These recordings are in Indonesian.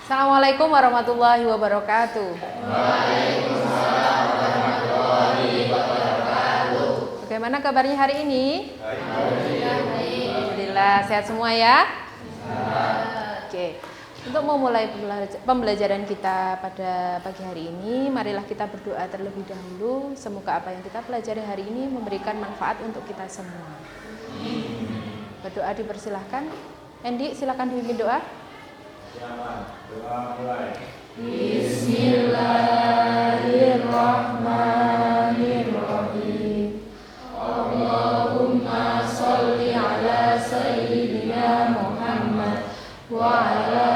Assalamualaikum warahmatullahi wabarakatuh. Waalaikumsalam warahmatullahi wabarakatuh. Bagaimana kabarnya hari ini? Alhamdulillah, sehat semua ya? Oke. Untuk memulai pembelajaran kita pada pagi hari ini, marilah kita berdoa terlebih dahulu. Semoga apa yang kita pelajari hari ini memberikan manfaat untuk kita semua. Berdoa dipersilahkan. Andy, silakan dipimpin doa. Doa mulai. Bismillahirrahmanirrahim. Allahumma sholli ala sayyidina Muhammad wa ala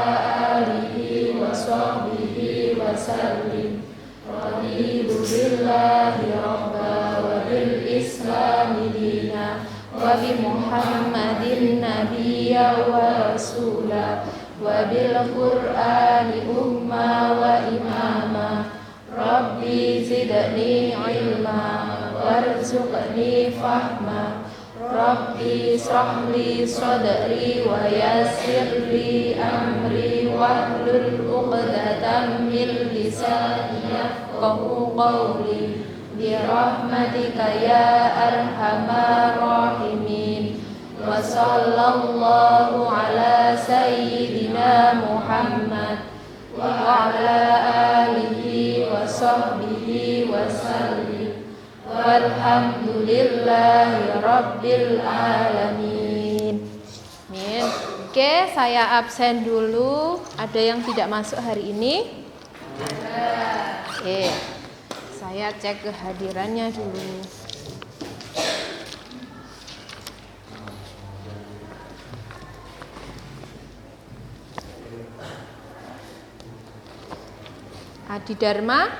alihi wa sahbihi wa sallim. Raditu billahi rabba wa bil islami dina wa bi Muhammadin nabiyya wa rasula wa bil Qur'ani umma wa imama. Rabbi zidni ilma warzuqni fahma. Rabbi shrahli sadri wa yassirli amri wahlul 'uqdatam min lisani yafqahu qawli bi rahmatika ya arhamar rahimin. Wa sallallahu ala sayyidina Muhammad wa ala alihi wa sahbihi wa sallim. Walhamdulillahi rabbil alamin. Amin. Oke, saya absen dulu. Ada yang tidak masuk hari ini? Oke. Saya cek kehadirannya dulu. Adi Dharma,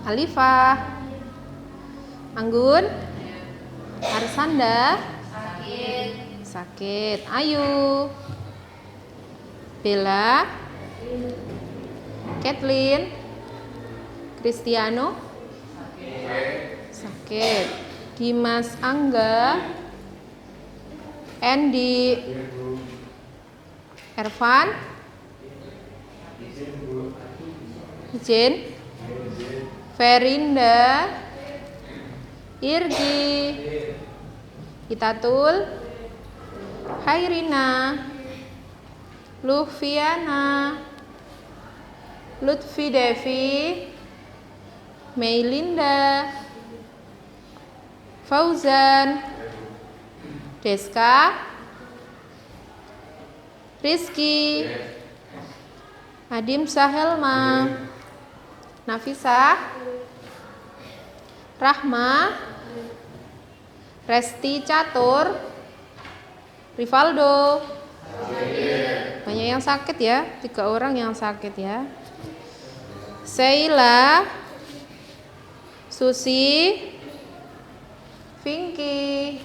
Alifah, Anggun, Arsanda, sakit, Ayu, Bella, Kathleen, Cristiano, sakit, Dimas Angga, Andy, Ervan, Jen, Ferinda, Irgi, Itatul, Hairina, Lufiana, Lutfi Devi, Meilinda, Fauzan, Deska, Rizky, Adim Sahelma, Nafisa, Rahma, Resti Catur, Rivaldo. Banyak yang sakit ya, 3 orang yang sakit ya. Sheila, Susi, Vinky.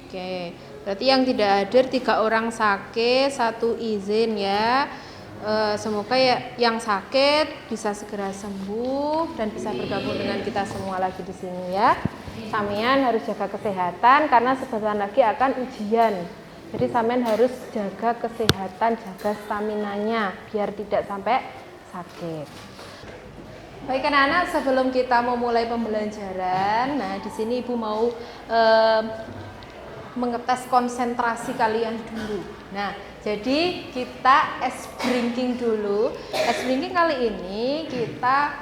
Oke, berarti yang tidak hadir 3 orang sakit, 1 izin ya. Semoga ya yang sakit bisa segera sembuh dan bisa bergabung dengan kita semua lagi di sini ya. Samian harus jaga kesehatan karena sebentar lagi akan ujian. Jadi Samian harus jaga kesehatan, jaga staminanya biar tidak sampai sakit. Baik anak-anak, sebelum kita memulai pembelajaran, nah di sini Ibu mau mengetes konsentrasi kalian dulu. Nah, jadi kita ice breaking dulu. Ice breaking kali ini kita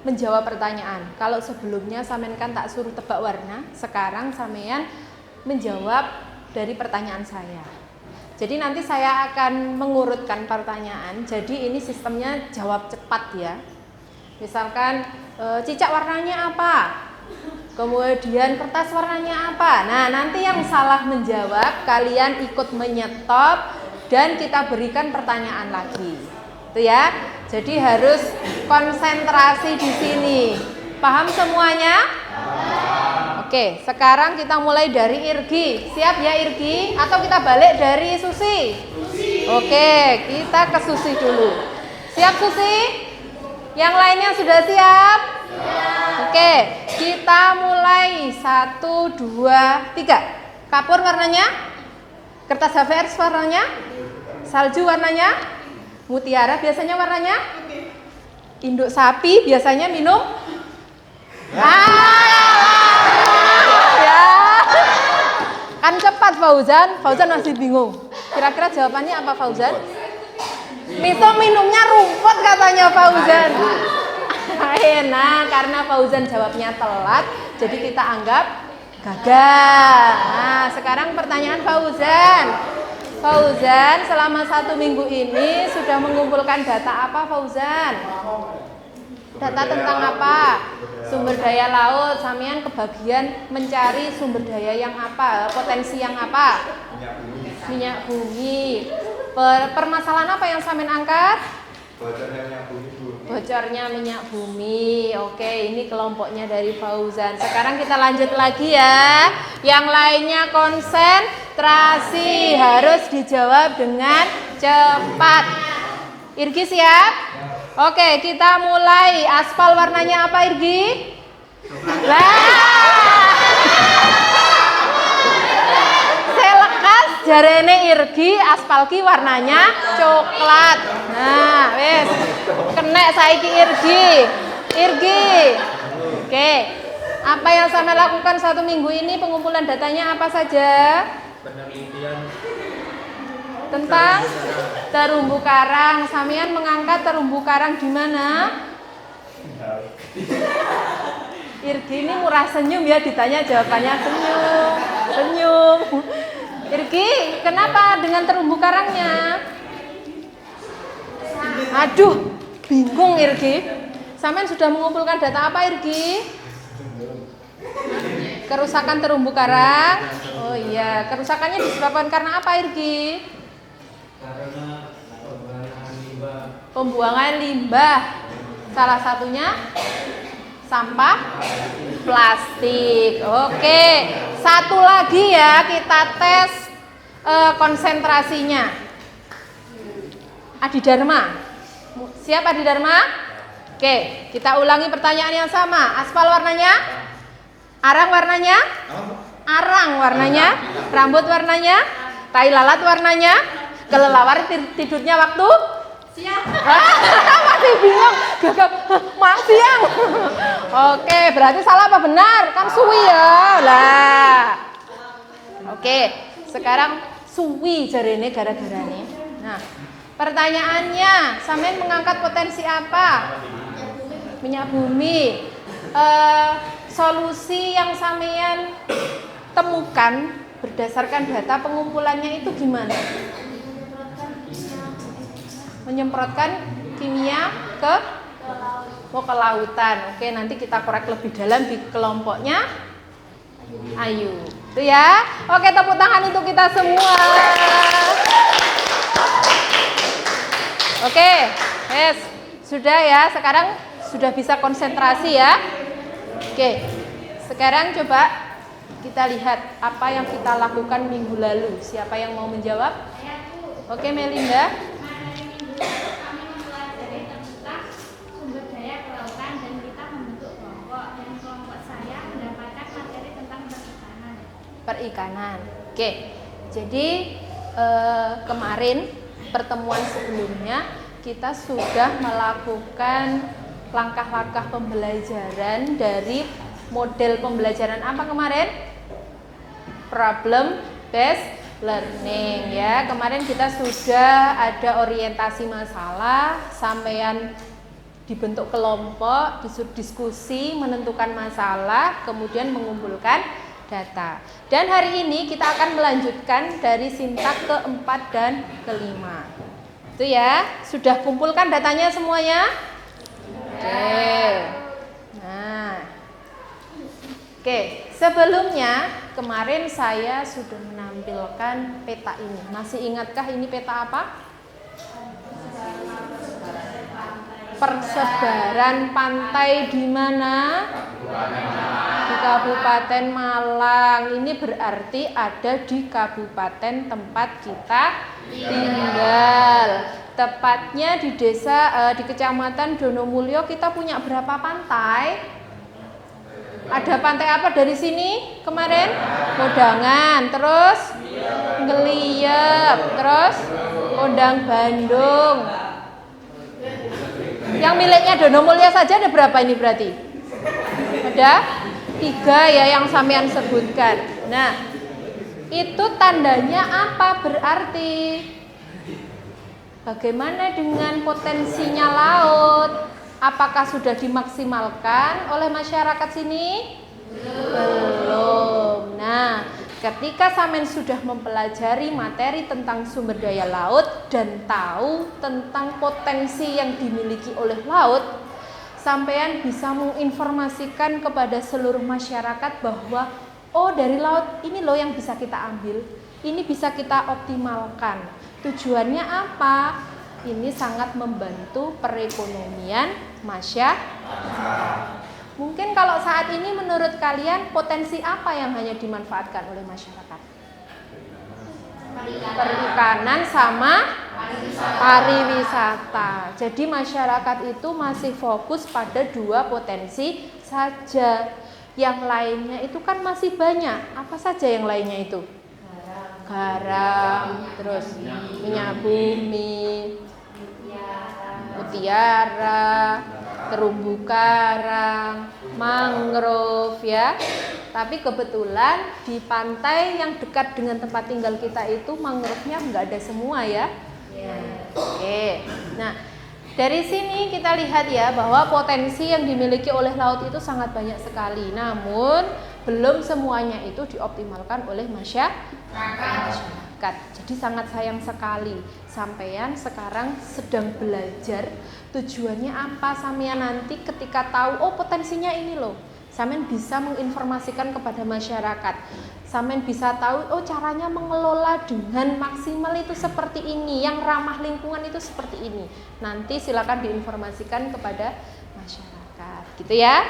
menjawab pertanyaan. Kalau sebelumnya Samian kan tak suruh tebak warna, sekarang Samian menjawab dari pertanyaan saya. Jadi nanti saya akan mengurutkan pertanyaan. Jadi ini sistemnya jawab cepat ya. Misalkan cicak warnanya apa? Kemudian kertas warnanya apa? Nah, nanti yang salah menjawab kalian ikut menyetop dan kita berikan pertanyaan lagi. Itu ya. Jadi harus konsentrasi di sini. Paham semuanya? Oke, sekarang kita mulai dari Irgi. Siap ya Irgi? Atau kita balik dari Susi? Oke, kita ke Susi dulu. Siap Susi? Yang lainnya sudah siap? Oke, kita mulai 1, 2, 3. Kapur warnanya? Kertas HVR warnanya? Salju warnanya mutiara, biasanya warnanya induk sapi, biasanya minum ya. Kan cepat Fauzan masih bingung. Kira-kira jawabannya apa Fauzan? Mito minumnya rumput katanya Fauzan. Nah, karena Fauzan jawabnya telat, jadi kita anggap gagal. Nah, sekarang pertanyaan Fauzan. Fauzan, selama 1 minggu ini sudah mengumpulkan data apa Fauzan? Data tentang apa? Sumber daya laut. Samian kebagian mencari sumber daya yang apa? Potensi yang apa? Minyak bumi. Permasalahan apa yang Samin angkat? Bocornya minyak bumi. Oke, ini kelompoknya dari Fauzan. Sekarang kita lanjut lagi ya. Yang lainnya konsentrasi, harus dijawab dengan cepat. Irgi siap? Oke, kita mulai. Aspal warnanya apa Irgi? Selekas jarene Irgi, aspalki warnanya coklat. Nah, wes kena saiki Irgi. Oke. Apa yang saya lakukan 1 minggu ini, pengumpulan datanya apa saja? Penelitian tentang terumbu karang. Samian mengangkat terumbu karang di mana? Irgi ini murah senyum ya, ditanya jawabannya senyum. Irgi, kenapa dengan terumbu karangnya? Aduh, bingung Irgi. Samian sudah mengumpulkan data apa Irgi? Kerusakan terumbu karang. Oh iya, kerusakannya disebabkan karena apa Irgi? karena Pembuangan limbah. Salah satunya sampah plastik. Oke, satu lagi ya, kita tes konsentrasinya. Adi Dharma, siap Adi Dharma? Oke, kita ulangi pertanyaan yang sama. Aspal warnanya? Arang warnanya? Arang warnanya? Rambut warnanya? Tai lalat warnanya? Kelelawar tidurnya waktu? Siang. Masih bingung, gagap, mang siang. Oke, berarti salah apa benar? Kan suwi ya. Lah. Oke, sekarang suwi jarene gara-garane. Nah, pertanyaannya, sampean mengangkat potensi apa? Minyak bumi. Solusi yang sampean temukan berdasarkan data pengumpulannya itu gimana? Menyemprotkan kimia ke lautan. Oke, nanti kita korek lebih dalam di kelompoknya Ayu. Itu ya. Oke, tepuk tangan untuk kita semua. Oke, yes. Sudah ya, sekarang sudah bisa konsentrasi ya. Oke, sekarang coba kita lihat apa yang kita lakukan minggu lalu. Siapa yang mau menjawab? Oke, Melinda. Kami mempelajari tentang sumber daya kelautan dan kita membentuk kelompok, dan kelompok saya mendapatkan materi tentang perikanan. Oke, jadi kemarin pertemuan sebelumnya kita sudah melakukan langkah-langkah pembelajaran dari model pembelajaran apa kemarin? Problem based learning ya. Kemarin kita sudah ada orientasi masalah, sampean dibentuk kelompok, disuruh diskusi, menentukan masalah, kemudian mengumpulkan data. Dan hari ini kita akan melanjutkan dari sintak keempat dan kelima. Itu ya, sudah kumpulkan datanya semuanya? Oke. Nah. Oke, sebelumnya kemarin saya sudah menampilkan peta ini. Masih ingatkah ini peta apa? Persebaran pantai di mana? Di Kabupaten Malang. Ini berarti ada di kabupaten tempat kita tinggal. Tepatnya di desa, di Kecamatan Donomulyo. Kita punya berapa pantai? Ada pantai apa dari sini kemarin? Modangan, terus Ngeliep, terus Kondang Bandung. Yang miliknya Dono Mulya saja ada berapa ini berarti? Ada 3 ya yang sampean sebutkan. Nah, itu tandanya apa berarti? Bagaimana dengan potensinya laut? Apakah sudah dimaksimalkan oleh masyarakat sini? Belum. Nah, ketika sampean sudah mempelajari materi tentang sumber daya laut dan tahu tentang potensi yang dimiliki oleh laut, sampean bisa menginformasikan kepada seluruh masyarakat bahwa oh, dari laut ini loh yang bisa kita ambil, ini bisa kita optimalkan. Tujuannya apa? Ini sangat membantu perekonomian masyarakat. Mungkin kalau saat ini menurut kalian potensi apa yang hanya dimanfaatkan oleh masyarakat? Perikanan sama pariwisata. Jadi masyarakat itu masih fokus pada 2 potensi saja. Yang lainnya itu kan masih banyak. Apa saja yang lainnya itu? Garam, terus minyak bumi, mutiara, terumbu karang, mangrove ya. Tapi kebetulan di pantai yang dekat dengan tempat tinggal kita itu mangrove-nya nggak ada semua ya. Oke. Nah, dari sini kita lihat ya bahwa potensi yang dimiliki oleh laut itu sangat banyak sekali. Namun belum semuanya itu dioptimalkan oleh masyarakat. Jadi sangat sayang sekali sampean sekarang sedang belajar. Tujuannya apa? Sampean nanti ketika tahu oh potensinya ini loh, sampean bisa menginformasikan kepada masyarakat. Sampean bisa tahu oh caranya mengelola dengan maksimal itu seperti ini, yang ramah lingkungan itu seperti ini. Nanti silakan diinformasikan kepada masyarakat, gitu ya.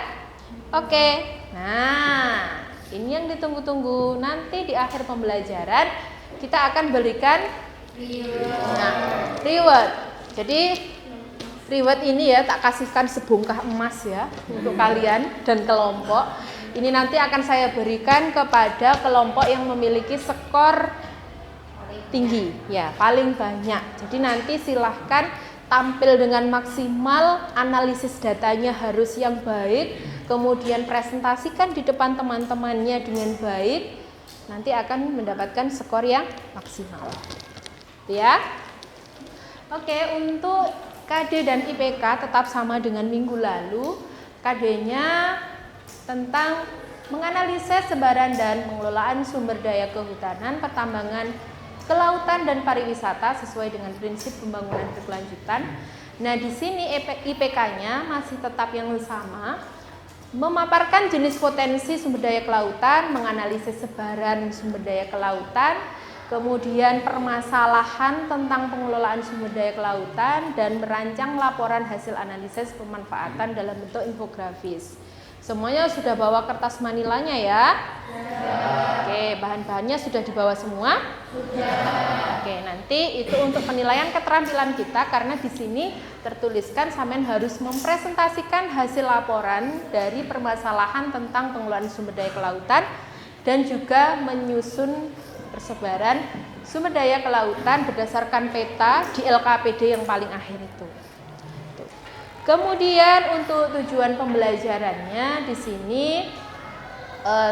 Oke. Nah, ini yang ditunggu-tunggu. Nanti di akhir pembelajaran kita akan berikan reward. Jadi reward ini ya tak kasihkan sebongkah emas ya untuk kalian dan kelompok. Ini nanti akan saya berikan kepada kelompok yang memiliki skor tinggi ya, paling banyak. Jadi nanti silahkan tampil dengan maksimal, analisis datanya harus yang baik, kemudian presentasikan di depan teman-temannya dengan baik, nanti akan mendapatkan skor yang maksimal. Ya. Oke, untuk KD dan IPK tetap sama dengan minggu lalu. KD-nya tentang menganalisis sebaran dan pengelolaan sumber daya kehutanan, pertambangan, kelautan dan pariwisata sesuai dengan prinsip pembangunan berkelanjutan. Nah, di sini IPK-nya masih tetap yang sama, memaparkan jenis potensi sumber daya kelautan, menganalisis sebaran sumber daya kelautan, kemudian permasalahan tentang pengelolaan sumber daya kelautan, dan merancang laporan hasil analisis pemanfaatan dalam bentuk infografis. Semuanya sudah bawa kertas manilanya ya? Oke, bahan-bahannya sudah dibawa semua? Oke, nanti itu untuk penilaian keterampilan kita, karena di sini tertuliskan sampean harus mempresentasikan hasil laporan dari permasalahan tentang pengelolaan sumber daya kelautan dan juga menyusun persebaran sumber daya kelautan berdasarkan peta di LKPD yang paling akhir itu. Kemudian untuk tujuan pembelajarannya di sini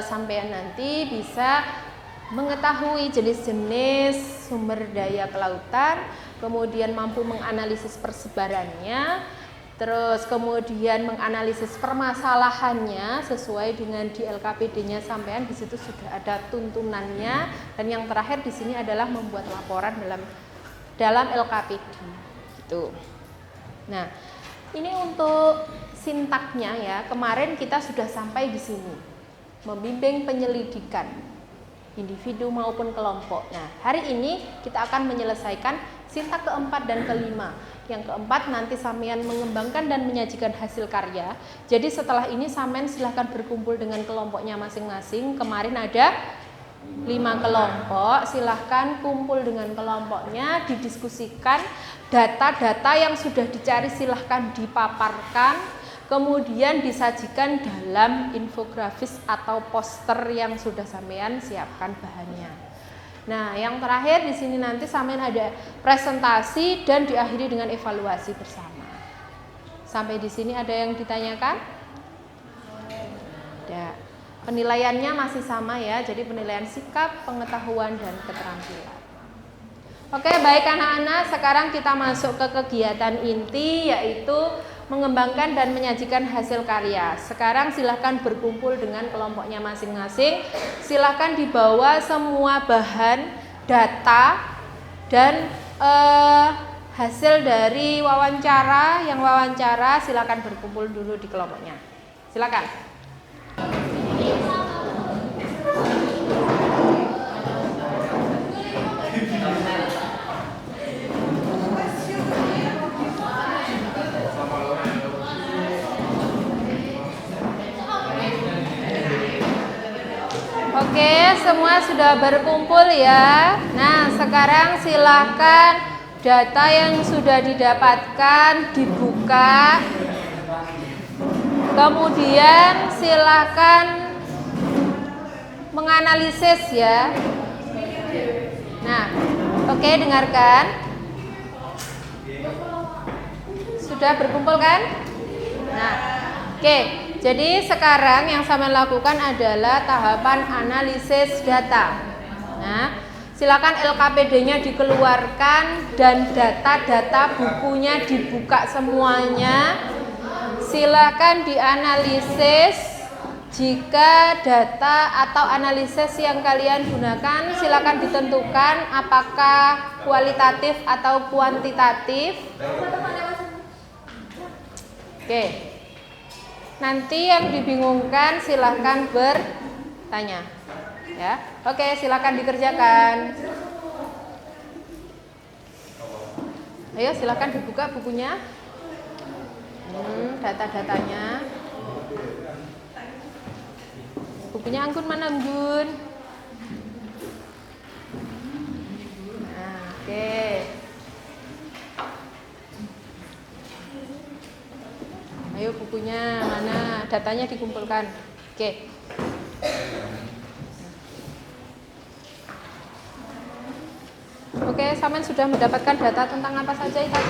sampean nanti bisa mengetahui jenis-jenis sumber daya kelautan, kemudian mampu menganalisis persebarannya, terus kemudian menganalisis permasalahannya sesuai dengan di LKPD-nya sampean. Di situ sudah ada tuntunannya, dan yang terakhir di sini adalah membuat laporan dalam LKPD gitu. Nah, ini untuk sintaknya ya. Kemarin kita sudah sampai di sini, membimbing penyelidikan individu maupun kelompok. Nah, hari ini kita akan menyelesaikan sintak keempat dan kelima. Yang keempat nanti sampean mengembangkan dan menyajikan hasil karya. Jadi setelah ini sampean silahkan berkumpul dengan kelompoknya masing-masing. Kemarin ada 5 kelompok, silahkan kumpul dengan kelompoknya, didiskusikan. Data-data yang sudah dicari silahkan dipaparkan, kemudian disajikan dalam infografis atau poster yang sudah sampean siapkan bahannya. Nah, yang terakhir di sini nanti sampean ada presentasi dan diakhiri dengan evaluasi bersama. Sampai di sini ada yang ditanyakan? Ada. Penilaiannya masih sama ya, jadi penilaian sikap, pengetahuan, dan keterampilan. Oke, baik anak-anak, sekarang kita masuk ke kegiatan inti, yaitu mengembangkan dan menyajikan hasil karya. Sekarang silahkan berkumpul dengan kelompoknya masing-masing. Silahkan dibawa semua bahan, data, dan hasil dari wawancara. Yang wawancara silahkan berkumpul dulu di kelompoknya. Silakan. Oke, semua sudah berkumpul ya. Nah, sekarang silahkan data yang sudah didapatkan dibuka. Kemudian silahkan menganalisis ya. Nah, oke, dengarkan. Sudah berkumpul kan? Nah, oke. Jadi sekarang yang saya lakukan adalah tahapan analisis data. Nah, silakan LKPD-nya dikeluarkan dan data-data bukunya dibuka semuanya. Silakan dianalisis. Jika data atau analisis yang kalian gunakan silakan ditentukan apakah kualitatif atau kuantitatif. Oke. Nanti yang dibingungkan silahkan bertanya ya. Oke, silahkan dikerjakan. Ayo silahkan dibuka bukunya. Data-datanya. Bukunya Anggun mana Anggun? Nah, oke. Ayo bukunya mana? Datanya dikumpulkan. Oke. Oke, sampean sudah mendapatkan data tentang apa saja itu?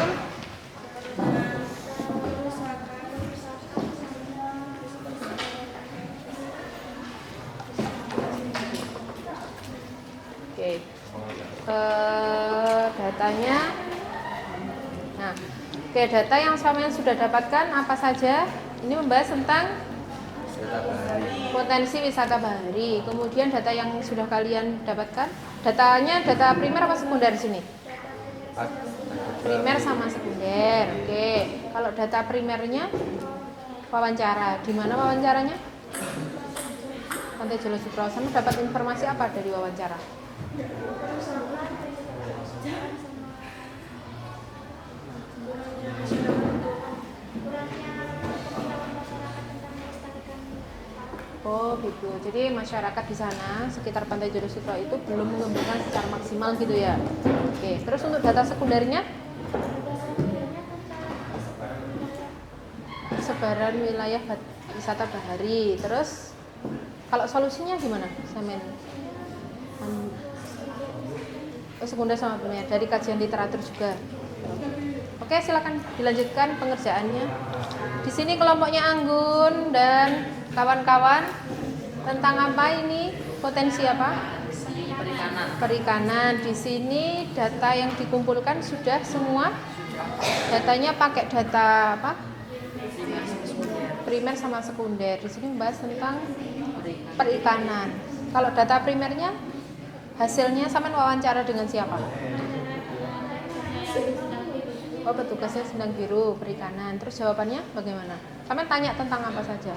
Oke. Datanya. Nah, oke, data yang sampean sudah dapatkan apa saja? Ini membahas tentang potensi wisata bahari. Kemudian data yang sudah kalian dapatkan, datanya data primer apa sekunder di sini? Primer sama sekunder. Oke. Kalau data primernya wawancara. Di mana wawancaranya? Pantai Jolo Sutro. Sama dapat informasi apa dari wawancara? Oh gitu. Jadi masyarakat di sana sekitar Pantai Jolo Sutro itu belum mengembangkan secara maksimal gitu ya. Oke. Terus untuk data sekundernya? Sebaran wilayah wisata bahari. Terus kalau solusinya gimana? Samen sekunder sama primer dari kajian literatur juga. Oke, silakan dilanjutkan pengerjaannya. Di sini kelompoknya Anggun dan kawan-kawan tentang apa ini? Potensi apa? Perikanan. Di sini data yang dikumpulkan sudah semua. Datanya pakai data apa? Primer sama sekunder. Di sini membahas tentang perikanan. Kalau data primernya hasilnya sama wawancara dengan siapa? Oh, petugasnya sedang biru perikanan. Terus jawabannya bagaimana? Kamu tanya tentang apa saja?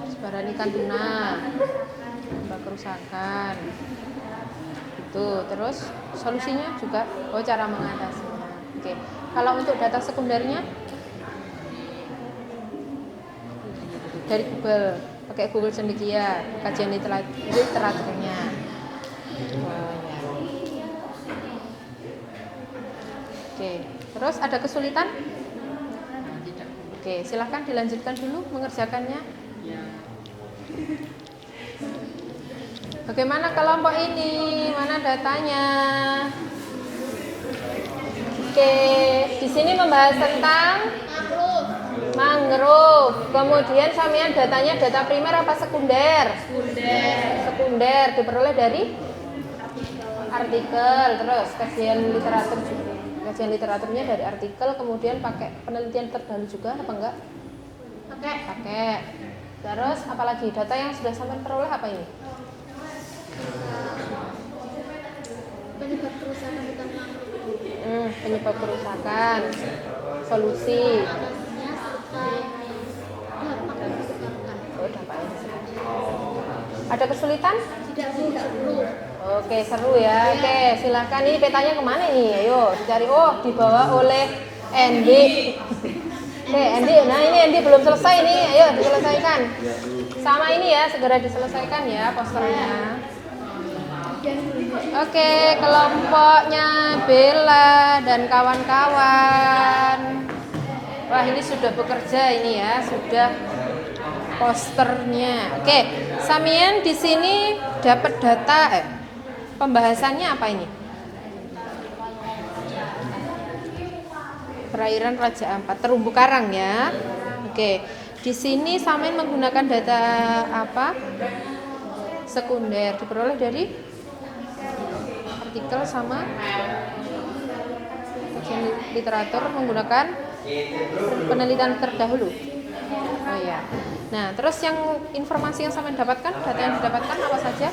Sebaran ikan tuna, kerusakan. Itu. Terus solusinya juga cara mengatasinya. Oke. Kalau untuk data sekundernya dari Google, pakai Google Cendekia, kajian literaturnya. Oke, terus ada kesulitan? Oke, silahkan dilanjutkan dulu mengerjakannya. Bagaimana kelompok ini? Mana datanya? Oke, di sini membahas tentang mangrove. Kemudian samian datanya data primer apa sekunder? Sekunder diperoleh dari artikel. Terus kajian literatur juga. Kajian literaturnya dari artikel, kemudian pakai penelitian terdahulu juga apa enggak? Pakai. Terus apalagi data yang sudah sampai peroleh apa ini? Penyebab kerusakan hutan mangrove. Penyebab kerusakan, solusi. Atasnya serta dampak yang disebabkan. Oh, dampak yang disebabkan. Ada kesulitan? Tidak seru. Oke, seru ya. Oke, silakan. Ini petanya kemana nih? Ayo dicari. Oh, dibawa oleh Andy. Oke, Andy. Nah, ini Andy belum selesai nih. Ayo diselesaikan. Sama ini ya, segera diselesaikan ya posternya. Oke, kelompoknya Bella dan kawan-kawan. Wah, ini sudah bekerja ini ya, sudah posternya. Oke, samian di sini dapat data. Pembahasannya apa ini? Perairan Raja Ampat, terumbu karang ya. Oke, di sini samian menggunakan data apa? Sekunder, diperoleh dari artikel sama kajian literatur menggunakan penelitian terdahulu. Oh ya. Nah, terus yang informasi yang sampean dapatkan, data yang didapatkan apa saja?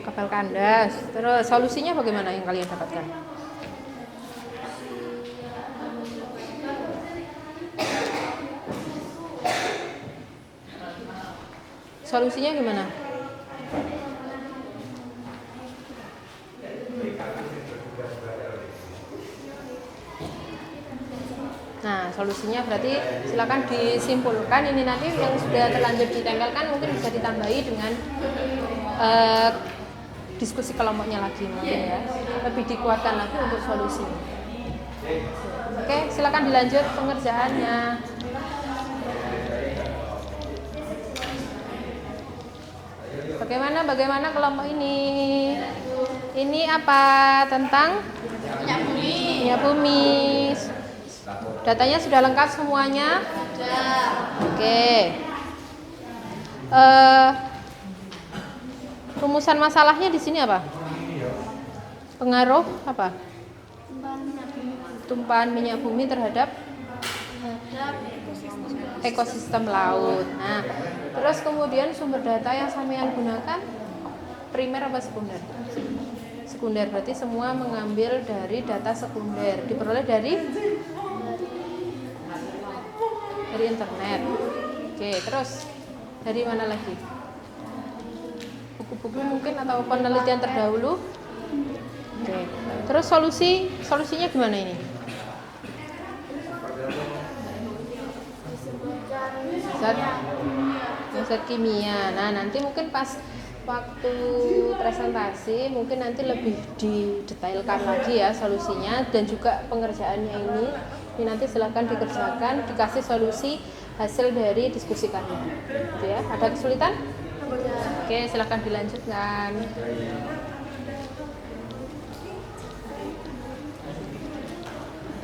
Kapal kandas. Terus solusinya bagaimana yang kalian dapatkan? Solusinya gimana? Nah, solusinya berarti silakan disimpulkan. Ini nanti yang sudah terlanjur ditempelkan mungkin bisa ditambahi dengan diskusi kelompoknya lagi mungkin ya. Lebih dikuatkan lagi untuk solusi. Oke, silakan dilanjut pengerjaannya. Bagaimana kelompok ini? Ini apa? Tentang minyak bumi. Datanya sudah lengkap semuanya? Oke. Rumusan masalahnya di sini apa? Pengaruh apa? Tumpahan minyak bumi terhadap ekosistem laut. Nah, terus kemudian sumber data yang sampean gunakan primer apa sekunder? Sekunder, berarti semua mengambil dari data sekunder, diperoleh dari internet. Oke, terus dari mana lagi? Buku-buku mungkin atau penelitian terdahulu. Oke. Terus solusinya gimana ini? Zat kimia. Nah, nanti mungkin pas waktu presentasi mungkin nanti lebih didetailkan lagi ya solusinya dan juga pengerjaannya ini. Ini nanti silakan dikerjakan, dikasih solusi hasil dari diskusi kalian. Gitu ya. Ada kesulitan? Oke, silakan dilanjutkan.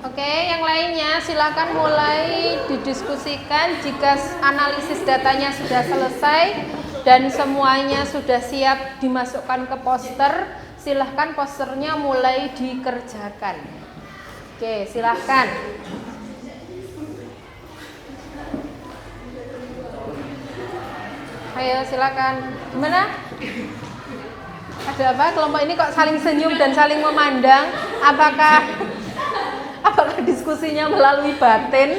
Oke, yang lainnya silakan mulai didiskusikan jika analisis datanya sudah selesai dan semuanya sudah siap dimasukkan ke poster, silahkan posternya mulai dikerjakan. Oke, silahkan. Ayo silakan. Gimana? Ada apa? Kelompok ini kok saling senyum dan saling memandang? Apakah diskusinya melalui batin?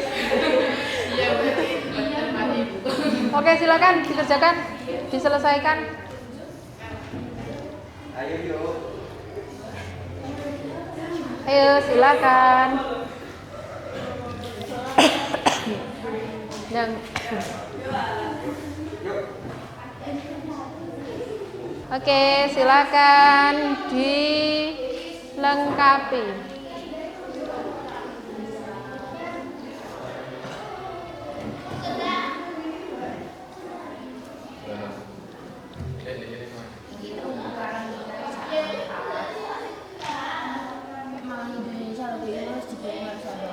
Oke, silakan dikerjakan, diselesaikan. Ayo silakan. Oke, silakan dilengkapi. Indonesia lebih luas di luar sana.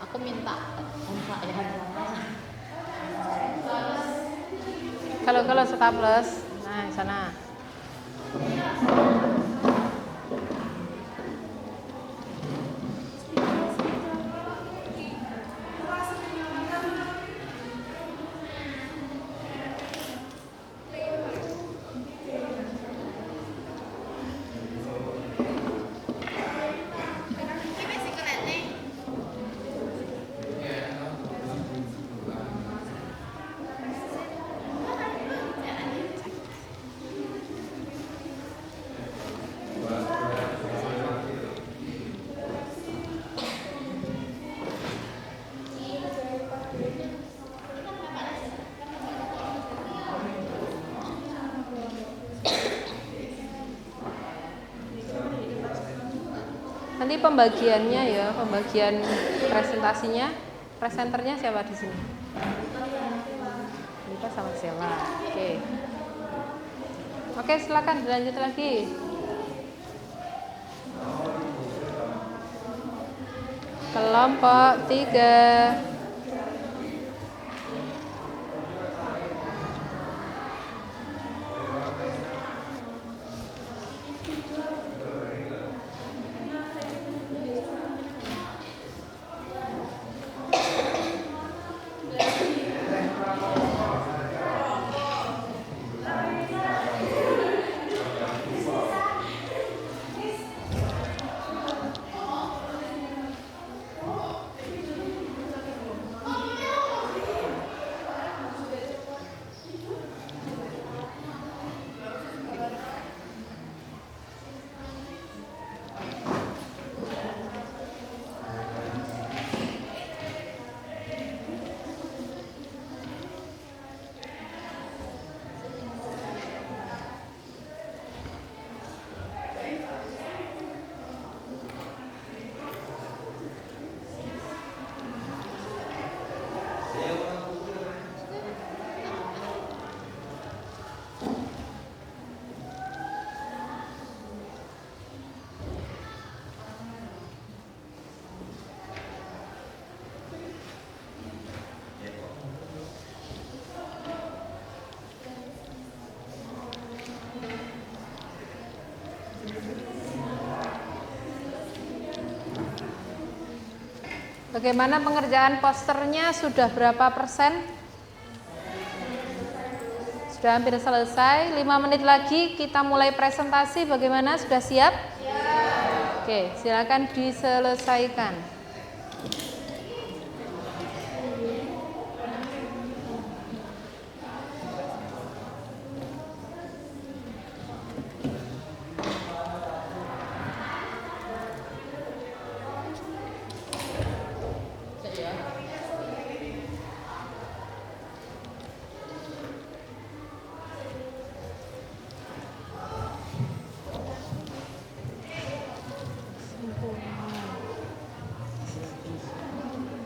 Aku minta enggak ya. Kalau staples, nah sana. Nanti pembagiannya ya, pembagian presentasinya, presenternya siapa di sini? Kita sama Sela. Oke. Oke, silakan dilanjut lagi. Kelompok 3. Bagaimana pengerjaan posternya, sudah berapa persen? Sudah hampir selesai, 5 menit lagi kita mulai presentasi. Bagaimana, sudah siap? Oke, silakan diselesaikan.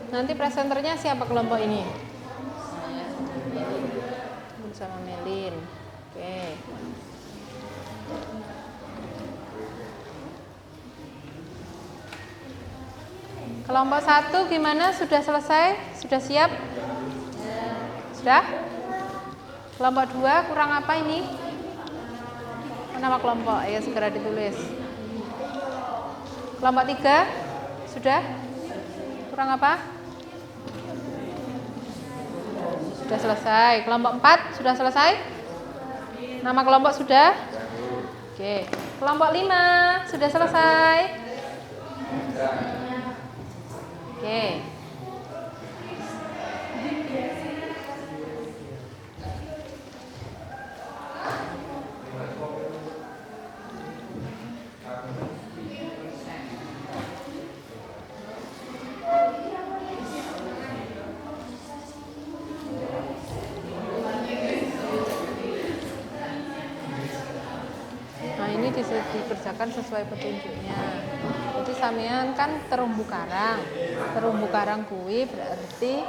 Nanti presenternya siapa kelompok ini? Sama Melin. Oke. Kelompok 1 gimana? Sudah selesai? Sudah siap? Sudah? Kelompok 2 kurang apa ini? Nama kelompok, ya segera ditulis. Kelompok 3 sudah? Kurang apa? Sudah selesai. Kelompok 4 sudah selesai? Nama kelompok sudah? Oke. Kelompok 5 sudah selesai? Oke. Dikerjakan sesuai petunjuknya. Jadi sampean kan terumbu karang. Terumbu karang kuwi berarti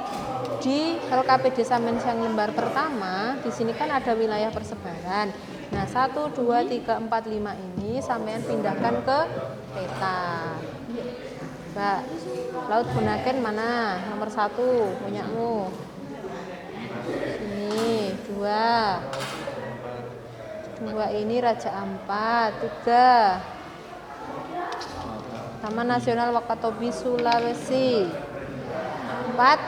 di LKPD sampean yang lembar pertama, di sini kan ada wilayah persebaran. Nah, 1 2 3 4 5 ini sampean pindahkan ke peta. Mbak, Laut Bunaken mana? Nomor 1 punyamu. Sini, 2. 2 ini Raja Ampat, 3. Taman Nasional Wakatobi Sulawesi. 4.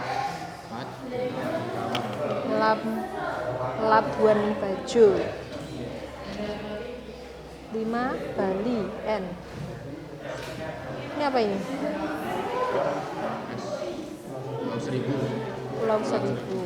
Labuan Bajo. 5. Bali N. Ini apa ini? Pulau Seribu. Pulau Seribu.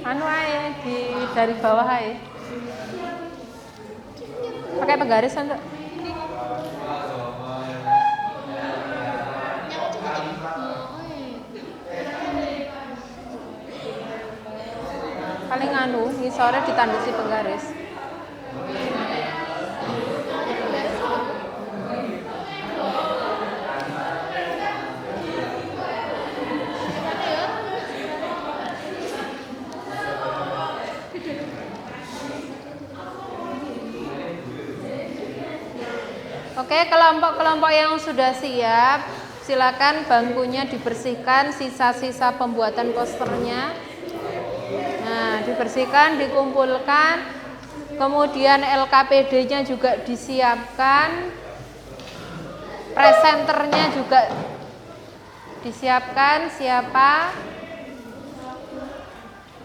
Anu ae dari bawah ae. Pakai penggaris untuk paling anu ngisore ditandusi penggaris. Oke, kelompok-kelompok yang sudah siap, silakan bangkunya dibersihkan, sisa-sisa pembuatan posternya. Nah, dibersihkan, dikumpulkan, kemudian LKPD-nya juga disiapkan, presenternya juga disiapkan. Siapa?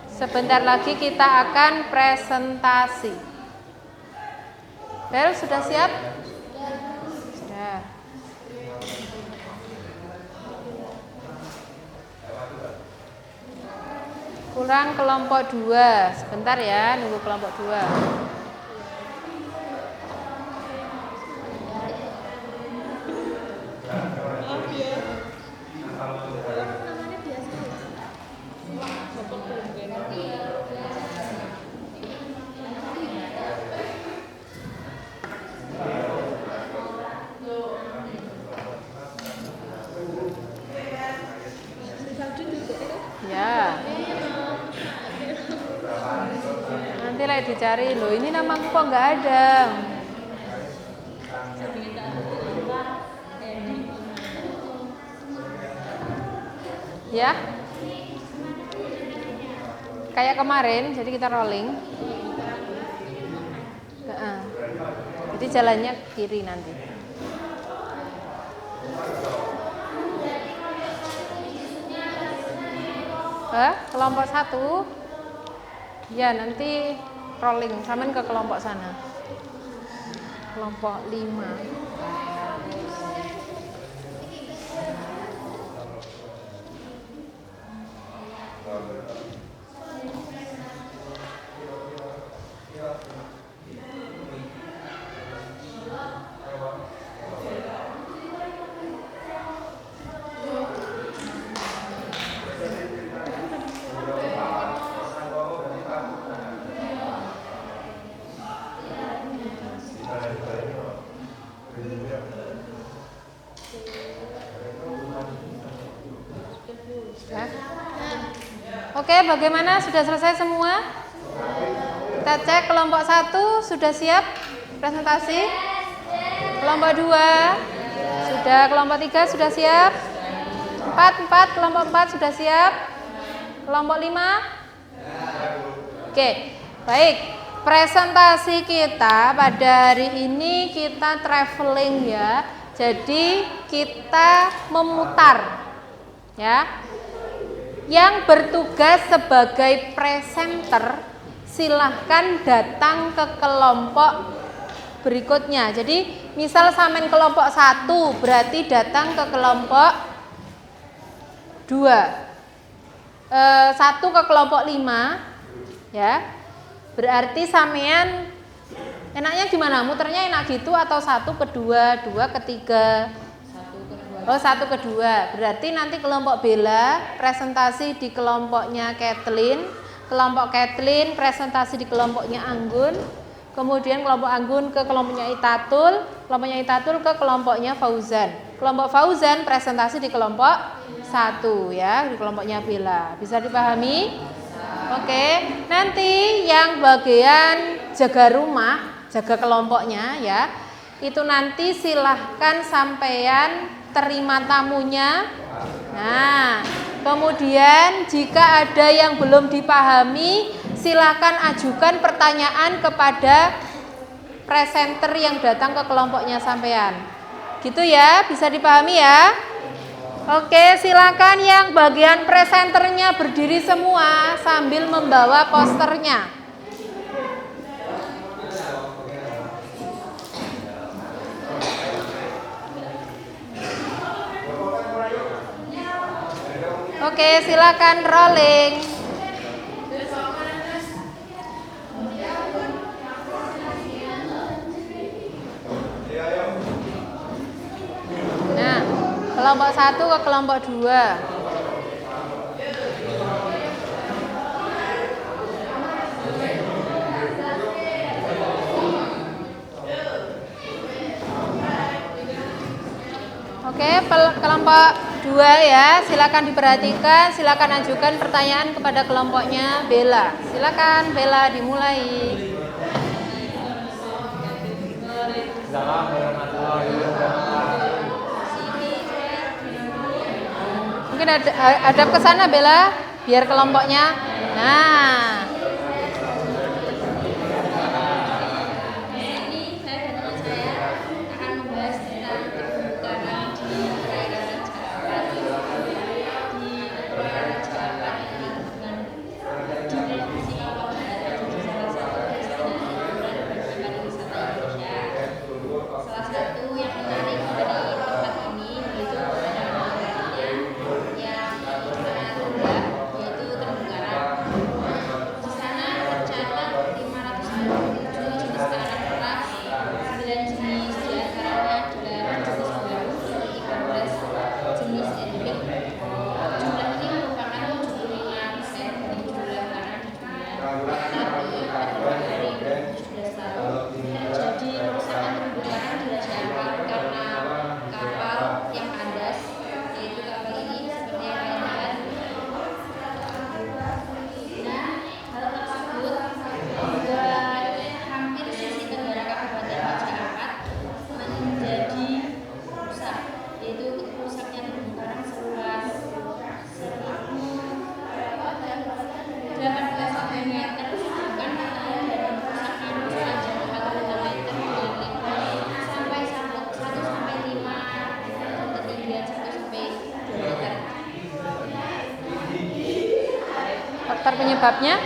Sebentar lagi kita akan presentasi. Bel, sudah siap? Sudah. Kurang kelompok 2. Sebentar ya, nunggu kelompok 2. Ya. Nanti lagi dicari loh, ini namaku kok nggak ada. Ya. Kayak kemarin, jadi kita rolling. Jadi jalannya kiri nanti. Kelompok 1 ya nanti rolling saman ke kelompok sana, kelompok 5. Oke, bagaimana? Sudah selesai semua? Kita cek kelompok 1 sudah siap presentasi? Kelompok 2 sudah, kelompok 3 sudah siap? 4 kelompok 4 sudah siap? Kelompok 5? Oke, baik. Presentasi kita pada hari ini kita traveling ya. Jadi kita memutar ya. Yang bertugas sebagai presenter silahkan datang ke kelompok berikutnya. Jadi misal sampean kelompok 1 berarti datang ke kelompok 2. 1 ke kelompok 5 ya. Berarti sampean enaknya gimana? Muternya enak gitu atau 1 ke 2, 2 ke 3? 1 ke 2. Berarti nanti kelompok Bella presentasi di kelompoknya Kathleen, kelompok Kathleen presentasi di kelompoknya Anggun, kemudian kelompok Anggun ke kelompoknya Itatul, kelompoknya Itatul ke kelompoknya Fauzan. Kelompok Fauzan presentasi di kelompok 1 ya, di kelompoknya Bella. Bisa dipahami? Oke, nanti yang bagian jaga rumah, jaga kelompoknya ya, itu nanti silahkan sampean terima tamunya. Nah, kemudian jika ada yang belum dipahami, silakan ajukan pertanyaan kepada presenter yang datang ke kelompoknya sampean. Gitu ya, bisa dipahami ya? Oke, silakan yang bagian presenternya berdiri semua sambil membawa posternya. Oke, silakan rolling. Nah, kelompok 1 ke kelompok 2. Oke, kelompok 2 ya, silakan diperhatikan, silakan ajukan pertanyaan kepada kelompoknya Bella. Silakan Bella dimulai. Mungkin ada ke sana Bella, biar kelompoknya. Nah, faktor penyebabnya?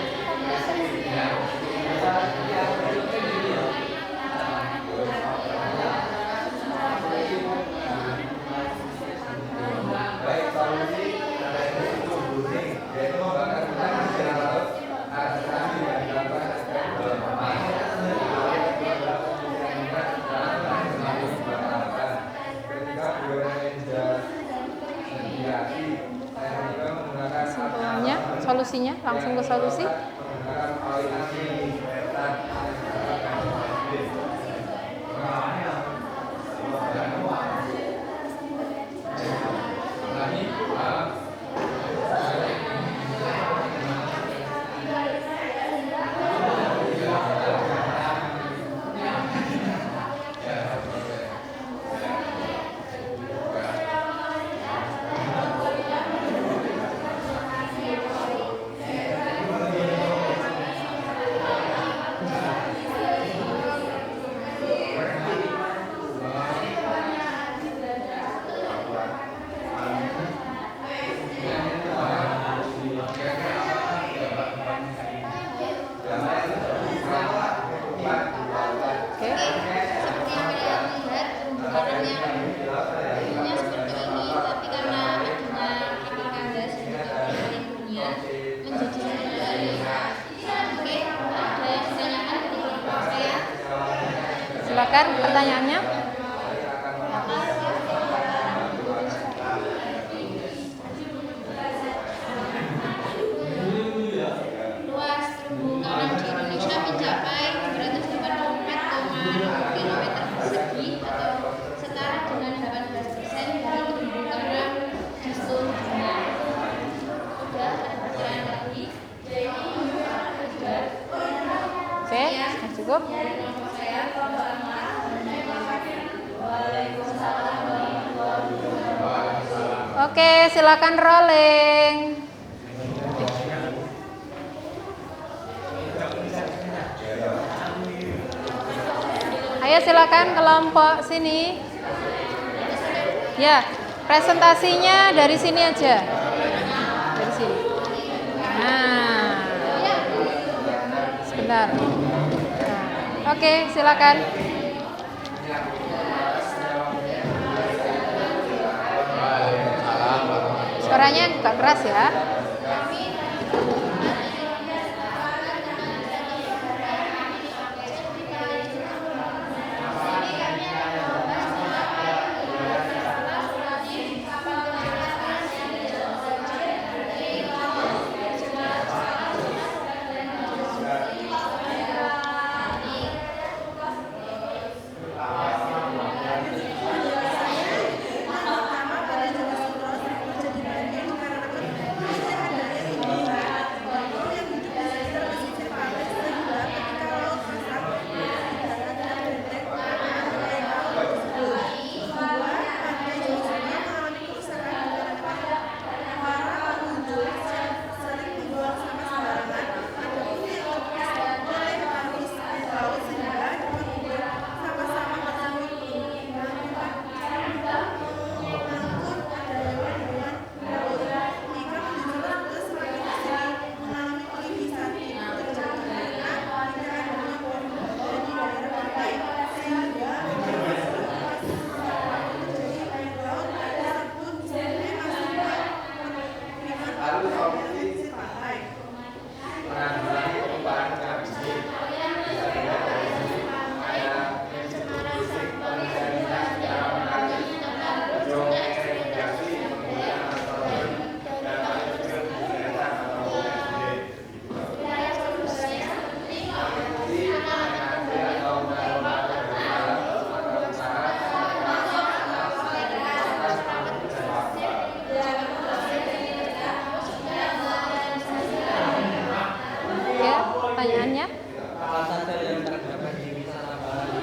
Kesimpulannya, solusinya, langsung ke solusi. silakan pertanyaannya. Luas terumbu karang di Indonesia mencapai 284,2 km persegi atau setara dengan 18% dari terumbu karang di seluruh dunia. Sudah ada pertanyaan lagi? Oke, sudah cukup. Oke, silakan rolling. Ayo silakan kelompok sini. Ya, presentasinya dari sini aja. Dari sini. Nah, sebentar. Nah, oke, silakan. Suaranya agak keras ya. Pertanyaannya? Apa saja yang terdapat di wisata Bali?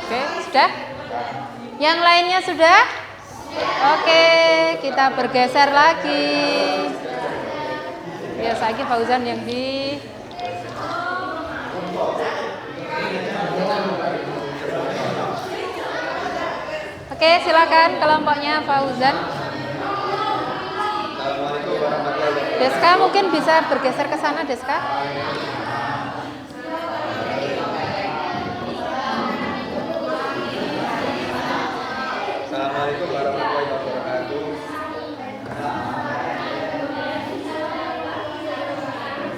Oke, sudah? Yang lainnya sudah? Oke, kita bergeser lagi. Biasa lagi Fauzan yang di Oke, silakan kelompoknya Fauzan. Deska mungkin bisa bergeser ke sana, Deska. Assalamualaikum warahmatullahi wabarakatuh.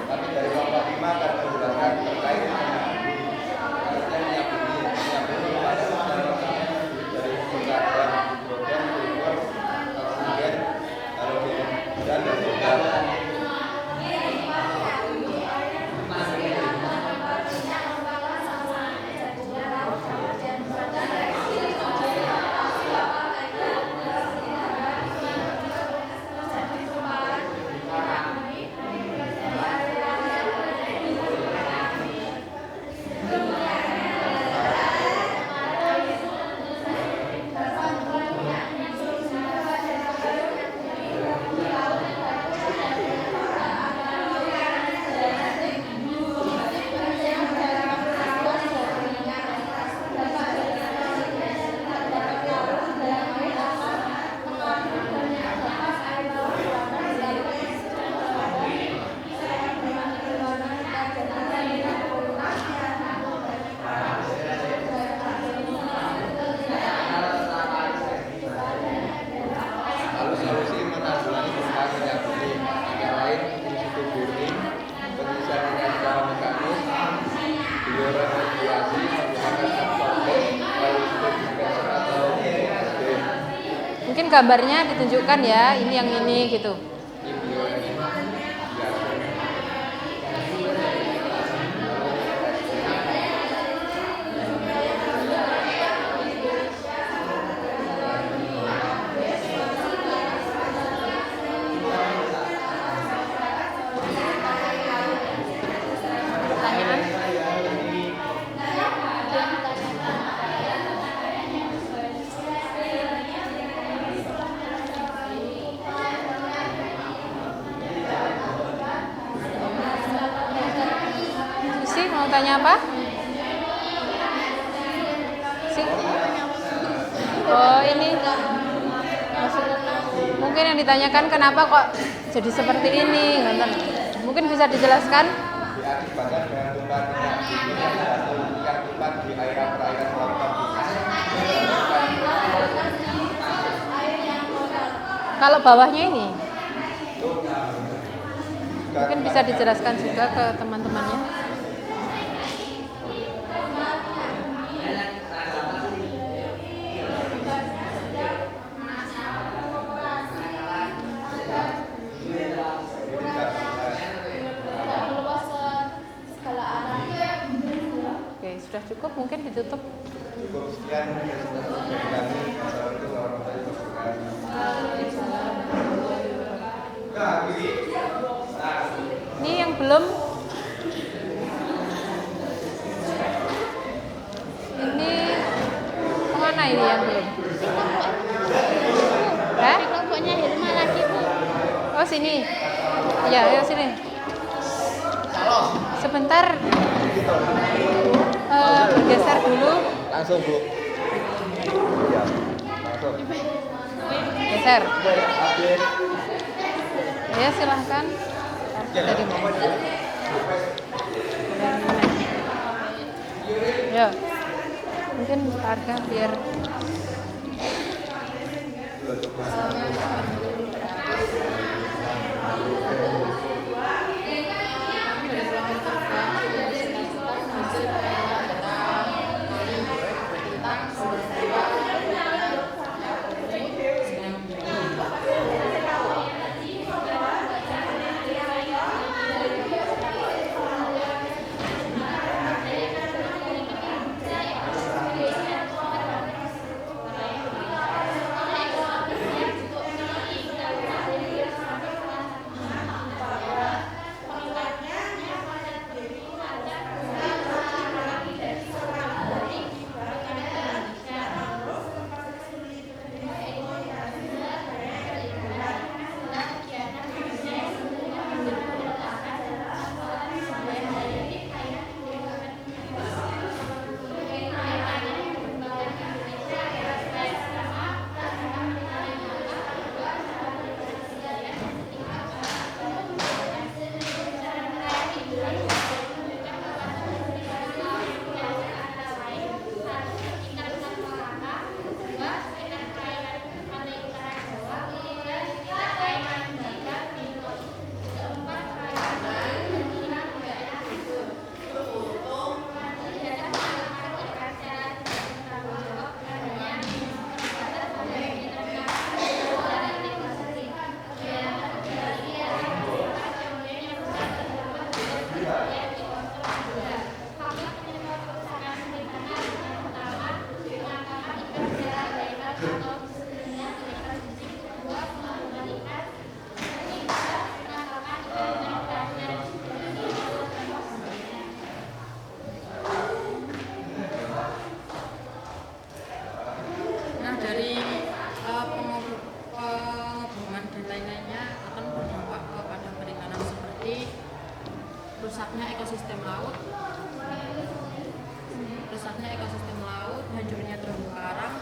Kami dari kelompok 5 akan menjelaskan terkait dengan dari pengkajian program umur oksigen halogen dan mungkin gambarnya ditunjukkan ya, ini yang ini gitu. Pertanyaan? Susi mau tanya apa? Si? Oh ini mungkin yang ditanyakan kenapa kok jadi seperti ini, mungkin bisa dijelaskan? Diakibatkan dengan tumpahan minyak bumi dan batu yang tumpah di airan perairan lautan Kalau bawahnya ini mungkin bisa dijelaskan juga ke teman-temannya. Meluas skala arah. Oke, sudah cukup, mungkin ditutup. cukup sekian dari kami. Assalamualaikum warahmatullahi wabarakatuh. Ini yang belum. Ini kemana ini yang belum? Hah? Kelompoknya Hilma lagi Bu. Oh sini. Ya, ayo sini. Sebentar. Bergeser dulu. Langsung Bu. Ya, langsung. Geser. Update. Ya silahkan. Dari mana? Ya. Mungkin harga biar. Nah, dari penghubungan dan lain-lainnya akan berdampak kepada perikanan seperti rusaknya ekosistem laut, hancurnya terumbu karang,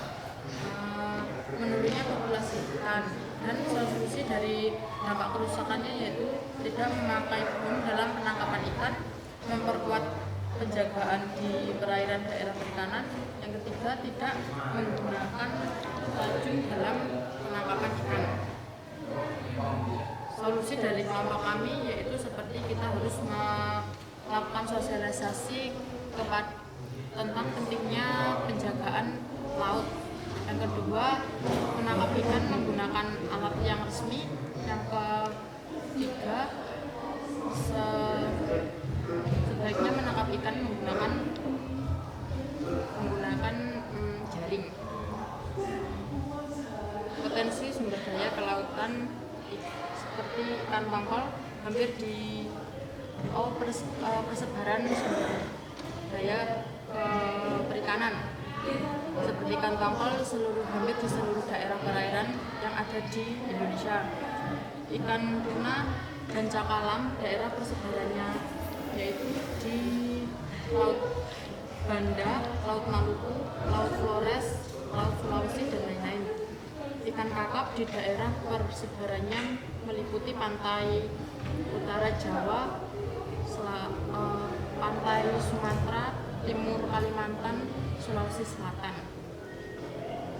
menurunnya populasi ikan, dan solusi dari dampak kerusakannya yaitu tidak memakai bom dalam penangkapan ikan, memperkuat penjagaan di perairan daerah perikanan. Yang ketiga, tidak menggunakan racun dalam penangkapan ikan. Solusi dari kelompok kami yaitu seperti kita harus melakukan sosialisasi tentang pentingnya penjagaan laut. Yang kedua, menangkap ikan menggunakan alat yang resmi. Yang ketiga, sebaiknya menangkap ikan menggunakan jaring. Potensi sumber daya kelautan seperti ikan tongkol hampir di persebaran sumber daya perikanan seperti ikan tongkol hampir di seluruh daerah perairan yang ada di Indonesia. Ikan tuna dan cakalang daerah persebarannya yaitu di Laut Banda, Laut Maluku, Laut Flores, Laut Sulawesi dan lain-lain. Ikan kakap di daerah persebarannya meliputi pantai utara Jawa, pantai Sumatera, timur Kalimantan, Sulawesi Selatan.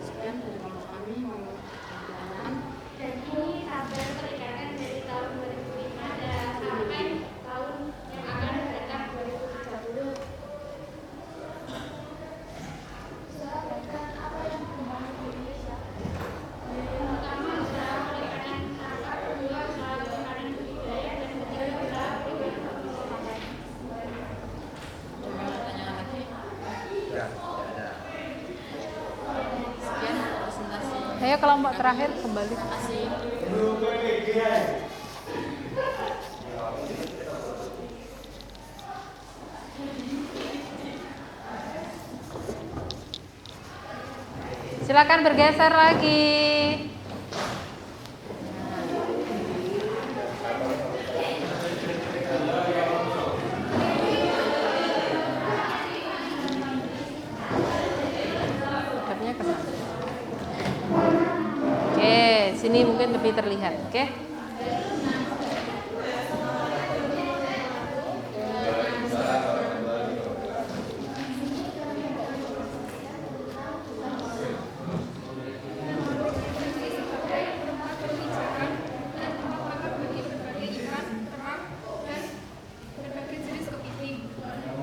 Sekian dari kami. Pertanyaan. Dan ini tabel perikanan dari tahun 2005 dan sampai tahun yang akan datang 2030. Sampaikan apa yang berkembang di Indonesia. Pertama adalah perikanan tangkap, kedua adalah perikanan budidaya, dan ketiga adalah perikanan pengembangan. Ada pertanyaan lagi? Ya, ada. Sekian presentasi. Ayo kelompok terakhir kembali. Terima kasih. Silakan bergeser lagi. Hadapnya ke sana. Oke, sini mungkin lebih terlihat, oke?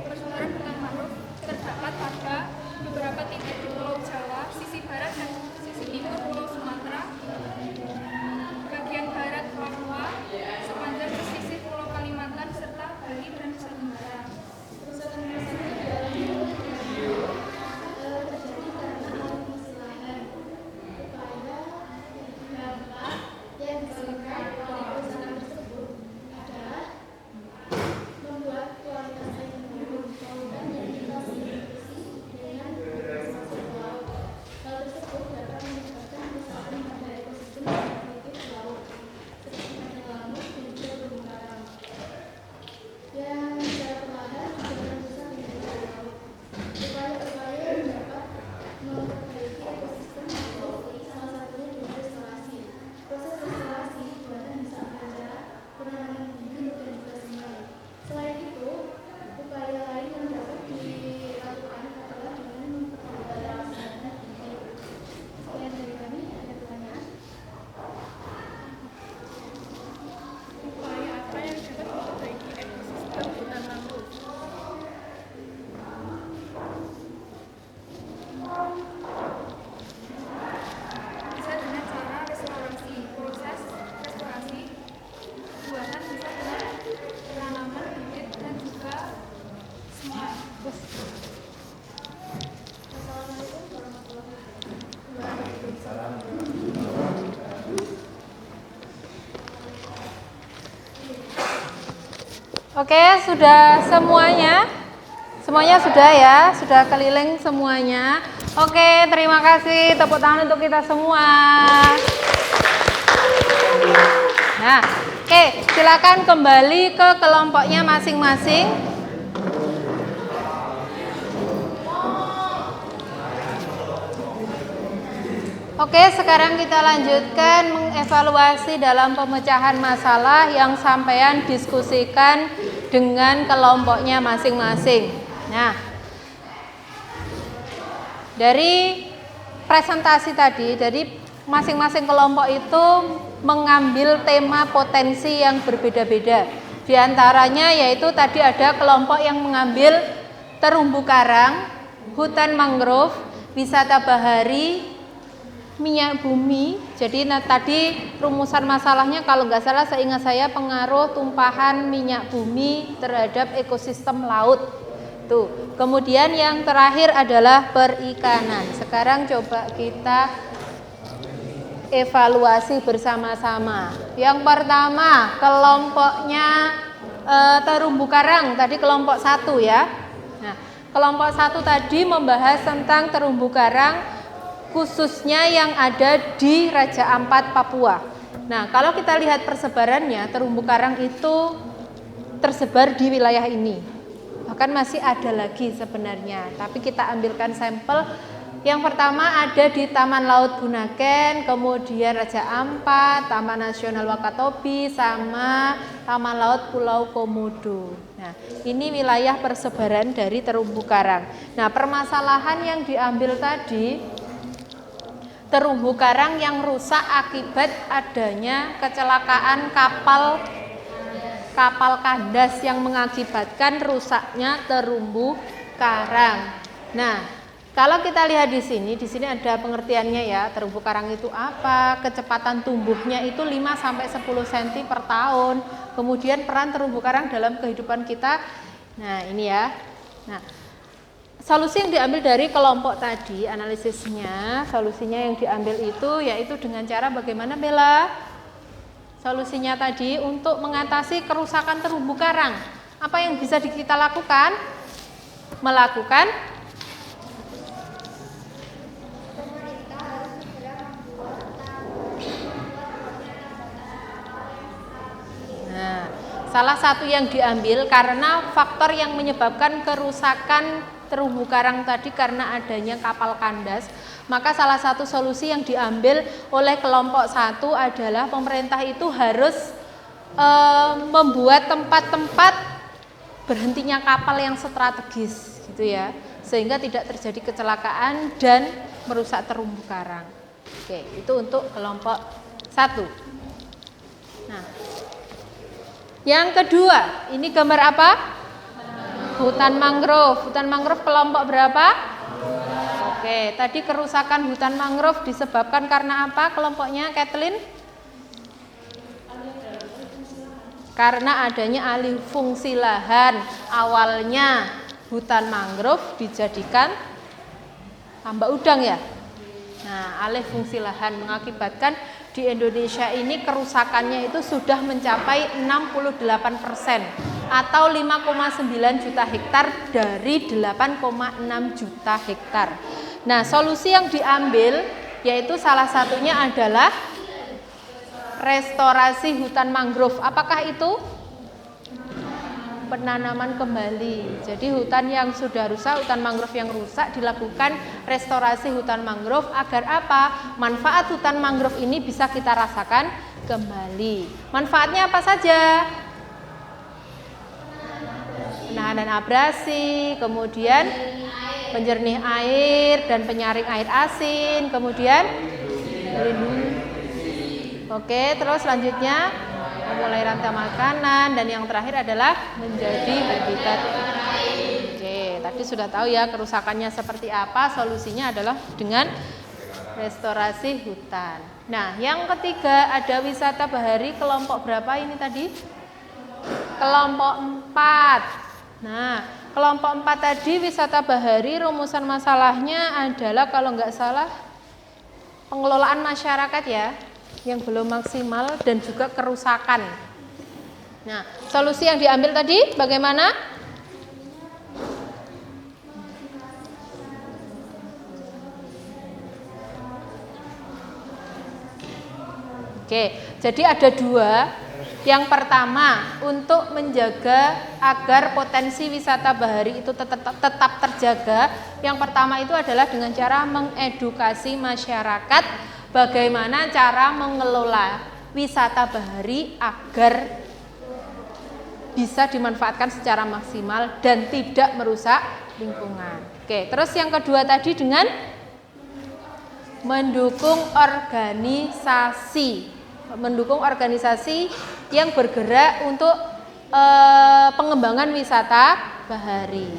Persoalan hutan mangrove terdapat pada beberapa titik di Pulau Jawa, sisi barat dan sisi timur Pulau Sumatera, bagian barat Papua, sepanjang pesisir Pulau Kalimantan, serta Bali dan Nusa Tenggara. Terjadi karena permasalahan upaya dampak yang disebabkan oleh perusahaan tersebut adalah membuat kualitas air minum dan irigasi dengan berbagai laut. Hal tersebut dapat menyebabkan kerusakan pada ekosistem yang memiliki laut, seperti pada laut dan juga terumbu karang, yang secara perlahan juga merusak menjadi laut. Upaya-upaya yang dapat memperbaiki ekosistem laut salah satunya dengan restorasi. Proses restorasi bahkan bisa berupa penanaman bibit dan juga sungai. Selain itu, upaya lain yang dapat dilakukan adalah dengan melaksanakan ini. Sekian dari kami, ada pertanyaan? Upaya apa yang dapat memperbaiki ekosistem hutan mangrove? Bisa dengan cara restorasi. Proses restorasi buatan bisa dengan penanaman bibit dan juga semua. Assalamualaikum warahmatullahi wabarakatuh. Oke, sudah semuanya? Semuanya sudah ya, sudah keliling semuanya. Oke, terima kasih. Tepuk tangan untuk kita semua. Nah, oke, silakan kembali ke kelompoknya masing-masing. Oke, sekarang kita lanjutkan mengevaluasi dalam pemecahan masalah yang sampean diskusikan dengan kelompoknya masing-masing. Nah, dari presentasi tadi, dari masing-masing kelompok itu mengambil tema potensi yang berbeda-beda. Di antaranya yaitu tadi ada kelompok yang mengambil terumbu karang, hutan mangrove, wisata bahari, minyak bumi. Jadi tadi rumusan masalahnya kalau nggak salah seingat saya pengaruh tumpahan minyak bumi terhadap ekosistem laut. Tuh. Kemudian yang terakhir adalah perikanan. Sekarang coba kita evaluasi bersama-sama. Yang pertama kelompoknya terumbu karang, tadi kelompok 1 ya. Nah, kelompok 1 tadi membahas tentang terumbu karang khususnya yang ada di Raja Ampat, Papua. Nah, kalau kita lihat persebarannya, terumbu karang itu tersebar di wilayah ini. Bahkan masih ada lagi sebenarnya, tapi kita ambilkan sampel. Yang pertama ada di Taman Laut Bunaken, kemudian Raja Ampat, Taman Nasional Wakatobi, sama Taman Laut Pulau Komodo. Nah, ini wilayah persebaran dari terumbu karang. Nah, permasalahan yang diambil tadi, terumbu karang yang rusak akibat adanya kecelakaan kapal kandas yang mengakibatkan rusaknya terumbu karang. Nah, kalau kita lihat di sini ada pengertiannya ya, terumbu karang itu apa? Kecepatan tumbuhnya itu 5 sampai 10 cm per tahun. Kemudian peran terumbu karang dalam kehidupan kita. Nah, ini ya. Nah, solusi yang diambil dari kelompok tadi, analisisnya, solusinya yang diambil itu yaitu dengan cara bagaimana, Bella? Solusinya tadi untuk mengatasi kerusakan terumbu karang. Apa yang bisa kita lakukan? Melakukan salah satu yang diambil karena faktor yang menyebabkan kerusakan terumbu karang tadi karena adanya kapal kandas, maka salah satu solusi yang diambil oleh kelompok 1 adalah pemerintah itu harus membuat tempat-tempat berhentinya kapal yang strategis gitu ya, sehingga tidak terjadi kecelakaan dan merusak terumbu karang. Oke, itu untuk kelompok 1. Nah, yang kedua, ini gambar apa? Hutan mangrove. Hutan mangrove kelompok berapa? Oke, tadi kerusakan hutan mangrove disebabkan karena apa kelompoknya, Kathleen? Karena adanya alih fungsi lahan. Awalnya hutan mangrove dijadikan tambak udang ya. Nah, alih fungsi lahan mengakibatkan di Indonesia ini kerusakannya itu sudah mencapai 68% atau 5,9 juta hektar dari 8,6 juta hektar. Nah, solusi yang diambil yaitu salah satunya adalah restorasi hutan mangrove. Apakah itu? Penanaman kembali. Jadi hutan yang sudah rusak, hutan mangrove yang rusak, dilakukan restorasi hutan mangrove agar apa? Manfaat hutan mangrove ini bisa kita rasakan kembali. Manfaatnya apa saja? Penahanan abrasi, kemudian penjernih air dan penyaring air asin, kemudian oke, terus selanjutnya memulai rantai makanan, dan yang terakhir adalah menjadi habitat. Oke, tadi sudah tahu ya kerusakannya seperti apa, solusinya adalah dengan restorasi hutan. Nah, yang ketiga ada wisata bahari kelompok berapa ini tadi? Kelompok 4. Nah, kelompok 4 tadi wisata bahari rumusan masalahnya adalah kalau nggak salah pengelolaan masyarakat ya, yang belum maksimal dan juga kerusakan. Nah, solusi yang diambil tadi bagaimana? Oke, jadi ada 2. Yang pertama, untuk menjaga agar potensi wisata bahari itu tetap terjaga, yang pertama itu adalah dengan cara mengedukasi masyarakat bagaimana cara mengelola wisata bahari agar bisa dimanfaatkan secara maksimal dan tidak merusak lingkungan. Oke, terus yang kedua tadi dengan mendukung organisasi yang bergerak untuk pengembangan wisata bahari.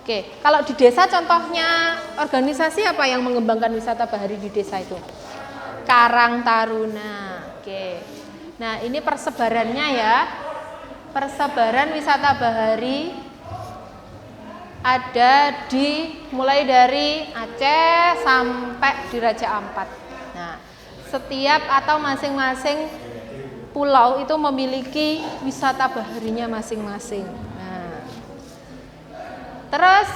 Oke, kalau di desa contohnya organisasi apa yang mengembangkan wisata bahari di desa itu? Karang Taruna. Oke. Nah, ini persebarannya ya. Persebaran wisata bahari ada mulai dari Aceh sampai di Raja Ampat. Nah, setiap atau masing-masing pulau itu memiliki wisata baharinya masing-masing. Nah, terus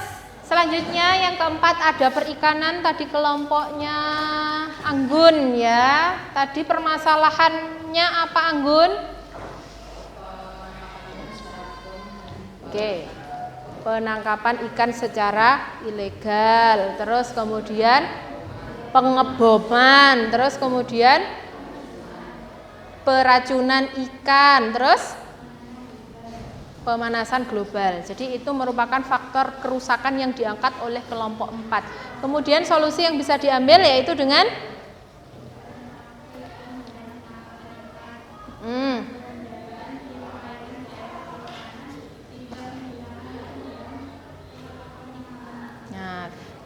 selanjutnya yang keempat ada perikanan, tadi kelompoknya Anggun ya. Tadi permasalahannya apa Anggun? Oke. Penangkapan ikan secara ilegal, terus kemudian pengeboman, terus kemudian peracunan ikan, terus pemanasan global. Jadi itu merupakan faktor kerusakan yang diangkat oleh kelompok 4. Kemudian solusi yang bisa diambil yaitu dengan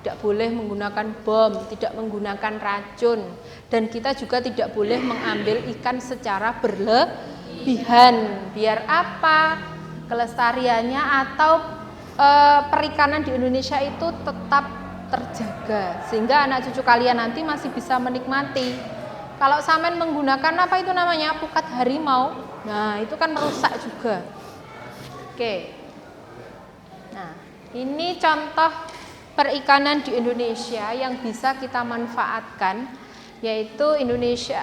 tidak boleh menggunakan bom, tidak menggunakan racun, dan kita juga tidak boleh mengambil ikan secara berlebihan. Biar apa? Kelestariannya atau perikanan di Indonesia itu tetap terjaga, sehingga anak cucu kalian nanti masih bisa menikmati. Kalau sampean menggunakan apa itu namanya? Pukat harimau, nah itu kan merusak juga. Oke. Nah, ini contoh perikanan di Indonesia yang bisa kita manfaatkan, yaitu Indonesia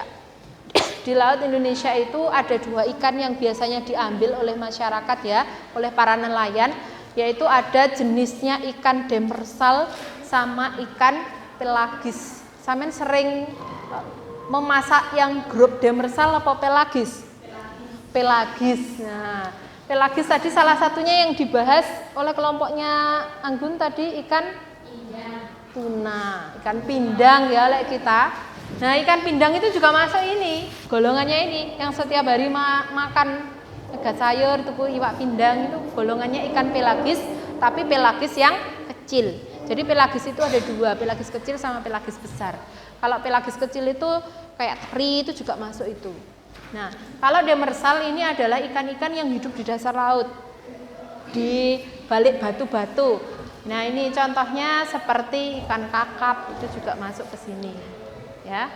di laut Indonesia itu ada 2 ikan yang biasanya diambil oleh masyarakat ya, oleh para nelayan, yaitu ada jenisnya ikan demersal sama ikan pelagis. Sampean sering memasak yang grup demersal apa pelagis? Pelagis. Nah, pelagis tadi salah satunya yang dibahas oleh kelompoknya Anggun tadi ikan tuna, ikan pindang ya oleh kita. Nah, ikan pindang itu juga masuk ini, golongannya ini yang setiap hari makan ikan sayur, tuku iwak pindang itu golongannya ikan pelagis, tapi pelagis yang kecil. Jadi pelagis itu ada 2, pelagis kecil sama pelagis besar. Kalau pelagis kecil itu kayak teri itu juga masuk itu. Nah, kalau demersal ini adalah ikan-ikan yang hidup di dasar laut, di balik batu-batu. Nah, ini contohnya seperti ikan kakap itu juga masuk ke sini, ya.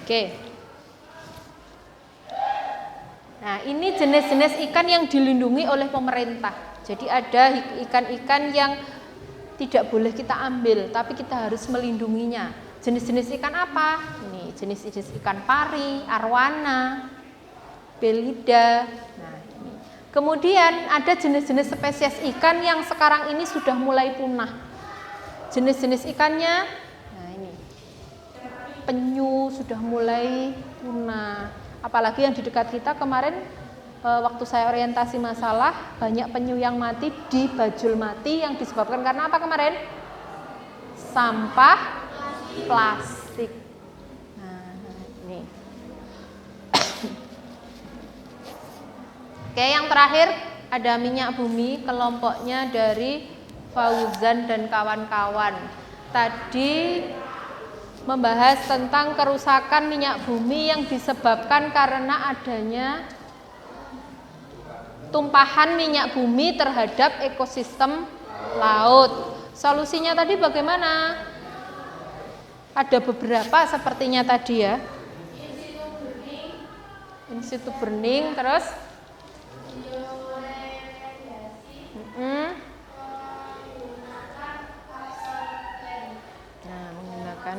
Oke. Nah, ini jenis-jenis ikan yang dilindungi oleh pemerintah. Jadi ada ikan-ikan yang tidak boleh kita ambil, tapi kita harus melindunginya. Jenis-jenis ikan apa? Ini jenis-jenis ikan pari, arwana, belida. Nah, ini. Kemudian ada jenis-jenis spesies ikan yang sekarang ini sudah mulai punah. Jenis-jenis ikannya, nah ini, penyu sudah mulai punah. Apalagi yang di dekat kita kemarin waktu saya orientasi masalah, banyak penyu yang mati di Bajul Mati yang disebabkan karena apa kemarin? Sampah plastik. Nah, ini. Oke, yang terakhir ada minyak bumi, kelompoknya dari Fauzan dan kawan-kawan. Tadi membahas tentang kerusakan minyak bumi yang disebabkan karena adanya tumpahan minyak bumi terhadap ekosistem laut. Solusinya tadi bagaimana? Ada beberapa sepertinya tadi ya. In-situ burning, terus menggunakan.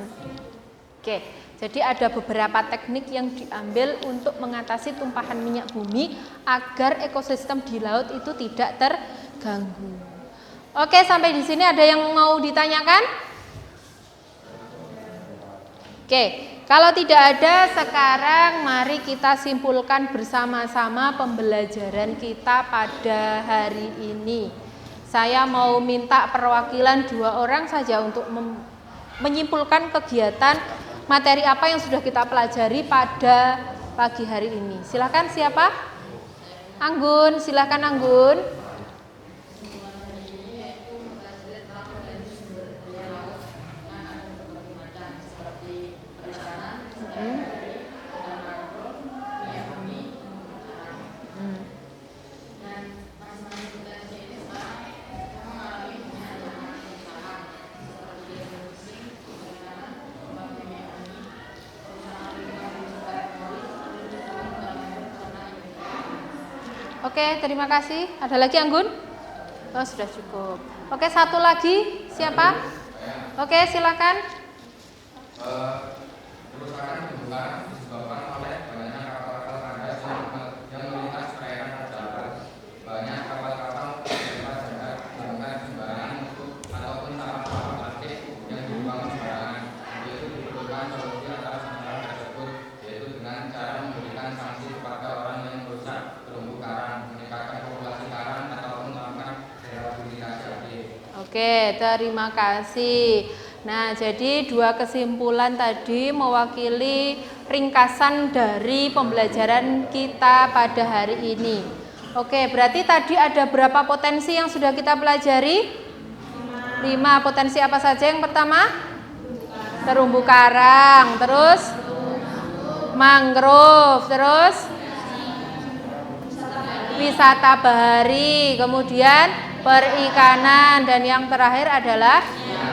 Oke, jadi ada beberapa teknik yang diambil untuk mengatasi tumpahan minyak bumi agar ekosistem di laut itu tidak terganggu. Oke, sampai di sini ada yang mau ditanyakan? Oke, kalau tidak ada, sekarang mari kita simpulkan bersama-sama pembelajaran kita pada hari ini. Saya mau minta perwakilan 2 orang saja untuk menyimpulkan kegiatan materi apa yang sudah kita pelajari pada pagi hari ini. Silakan, siapa? Anggun, silakan Anggun. dan masing-masing potensi ini sekarang mengalami penyalahgunaan perusahaan seperti produksi, perikanan, obat kimiawi, perusahaan lingkungan polis, karena Oke, terima kasih. Ada lagi Anggun? Oh, sudah cukup. Oke, satu lagi. Siapa? Oke, silakan. Kerusakan pembukaan disebabkan oleh banyaknya kapal-kapal kandas yang melintas perairan terdapat. Banyak kapal-kapal melintas jahat melakukan sembarangan untuk ataupun sampah plastik yang dibuang sembarangan. Yaitu diperlukan solusi atas masalah tersebut, yaitu dengan cara memberikan sanksi kepada orang yang merusak terumbu karang, meningkatkan populasi karang ataupun melakukan rehabilitasi aktif. Oke, terima kasih. Nah, jadi dua kesimpulan tadi mewakili ringkasan dari pembelajaran kita pada hari ini. Oke, berarti tadi ada berapa potensi yang sudah kita pelajari? 5. Potensi apa saja? Yang pertama? Terumbu karang, terus mangrove, terus wisata bahari, kemudian perikanan, dan yang terakhir adalah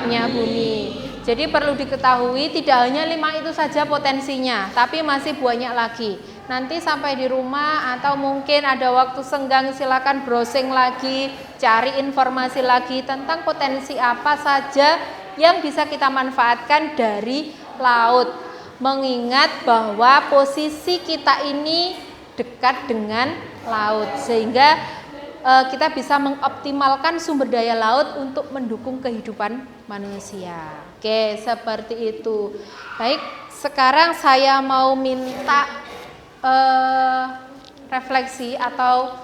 minyak bumi. Jadi perlu diketahui tidak hanya 5 itu saja potensinya, tapi masih banyak lagi. Nanti sampai di rumah atau mungkin ada waktu senggang, silakan browsing lagi, cari informasi lagi tentang potensi apa saja yang bisa kita manfaatkan dari laut. Mengingat bahwa posisi kita ini dekat dengan laut, sehingga kita bisa mengoptimalkan sumber daya laut untuk mendukung kehidupan manusia. Oke, seperti itu. Baik, sekarang saya mau minta refleksi atau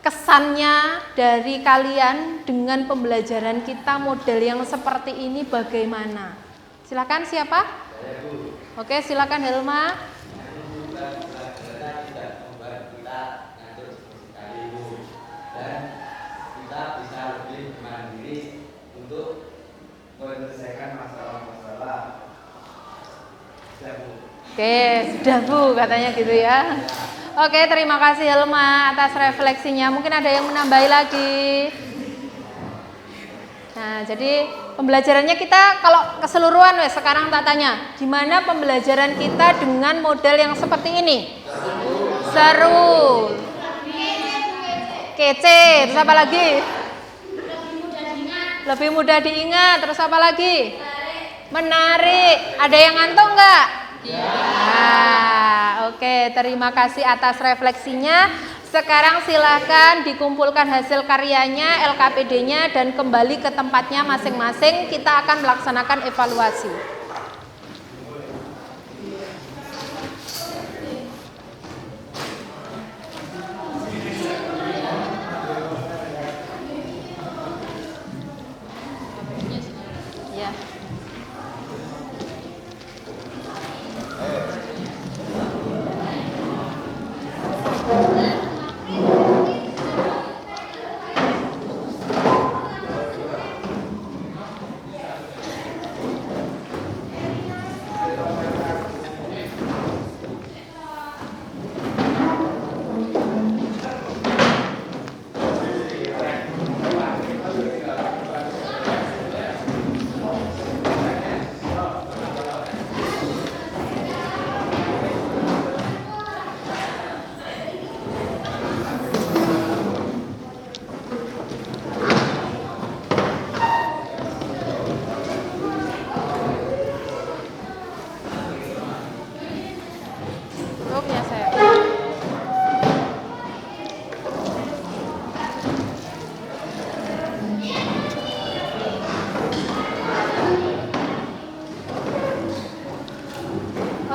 kesannya dari kalian dengan pembelajaran kita model yang seperti ini bagaimana? Silakan, siapa? Oke, silakan Helma. Kita bisa lebih mandiri untuk menyelesaikan masalah-masalah. Oke, sudah Bu katanya gitu ya. Oke, terima kasih Helma atas refleksinya. Mungkin ada yang menambahi lagi. Nah, jadi pembelajarannya kita kalau keseluruhan wes sekarang tak tanya, gimana pembelajaran kita dengan model yang seperti ini? Seru. Kece, terus apa lagi? Lebih mudah diingat, terus apa lagi? Menarik. Ada yang ngantuk nggak? Nah, oke, terima kasih atas refleksinya. Sekarang silahkan dikumpulkan hasil karyanya, LKPD-nya, dan kembali ke tempatnya masing-masing. Kita akan melaksanakan evaluasi.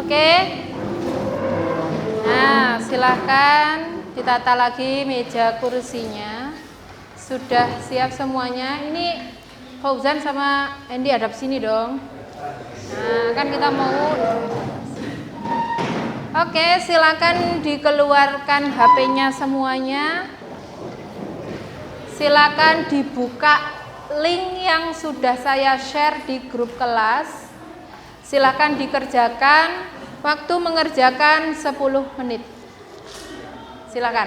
Oke. Nah, silahkan ditata lagi meja kursinya. Sudah siap semuanya. Ini Fauzan sama Andy hadap sini dong. Nah, kan kita mau. Oke, silakan dikeluarkan HP-nya semuanya. Silakan dibuka link yang sudah saya share di grup kelas. Silakan dikerjakan. Waktu mengerjakan 10 menit. Silakan.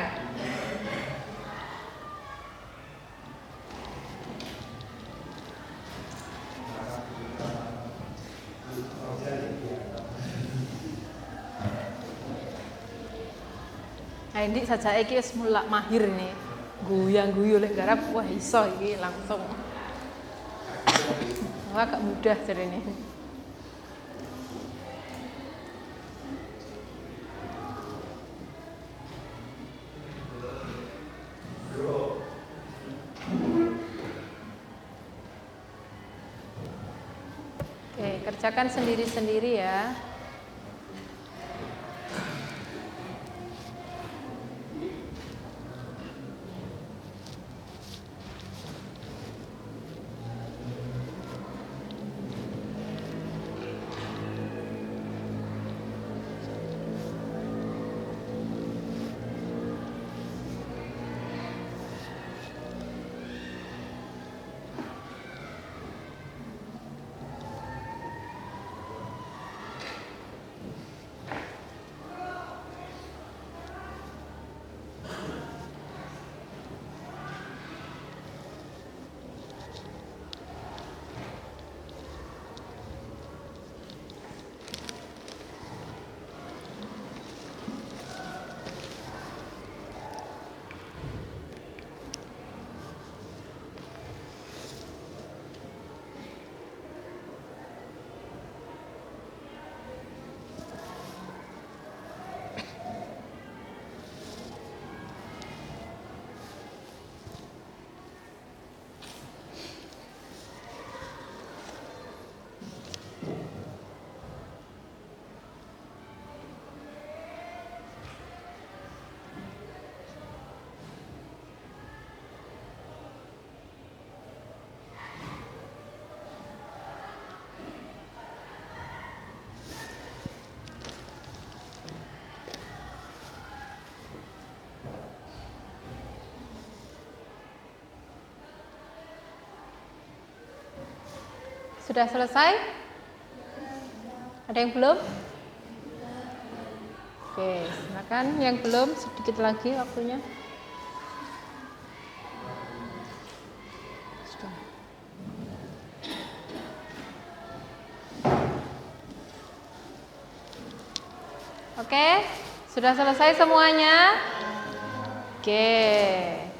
Hendik saja iki wis mulak mahir nih. Guyang-guyu lek garap wah iso iki langsung. Wah gak mudah jarene. Oke, kerjakan sendiri-sendiri ya. Sudah selesai? Ada yang belum? Oke, silakan yang belum sedikit lagi waktunya. Sudah. Oke, sudah selesai semuanya? Oke,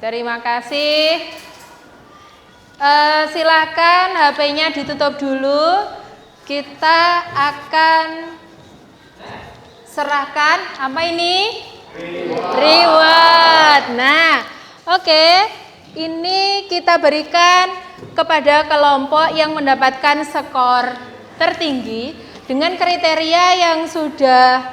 terima kasih. Silakan HP-nya ditutup dulu. Kita akan serahkan apa ini? Reward. Nah, oke. Ini kita berikan kepada kelompok yang mendapatkan skor tertinggi dengan kriteria yang sudah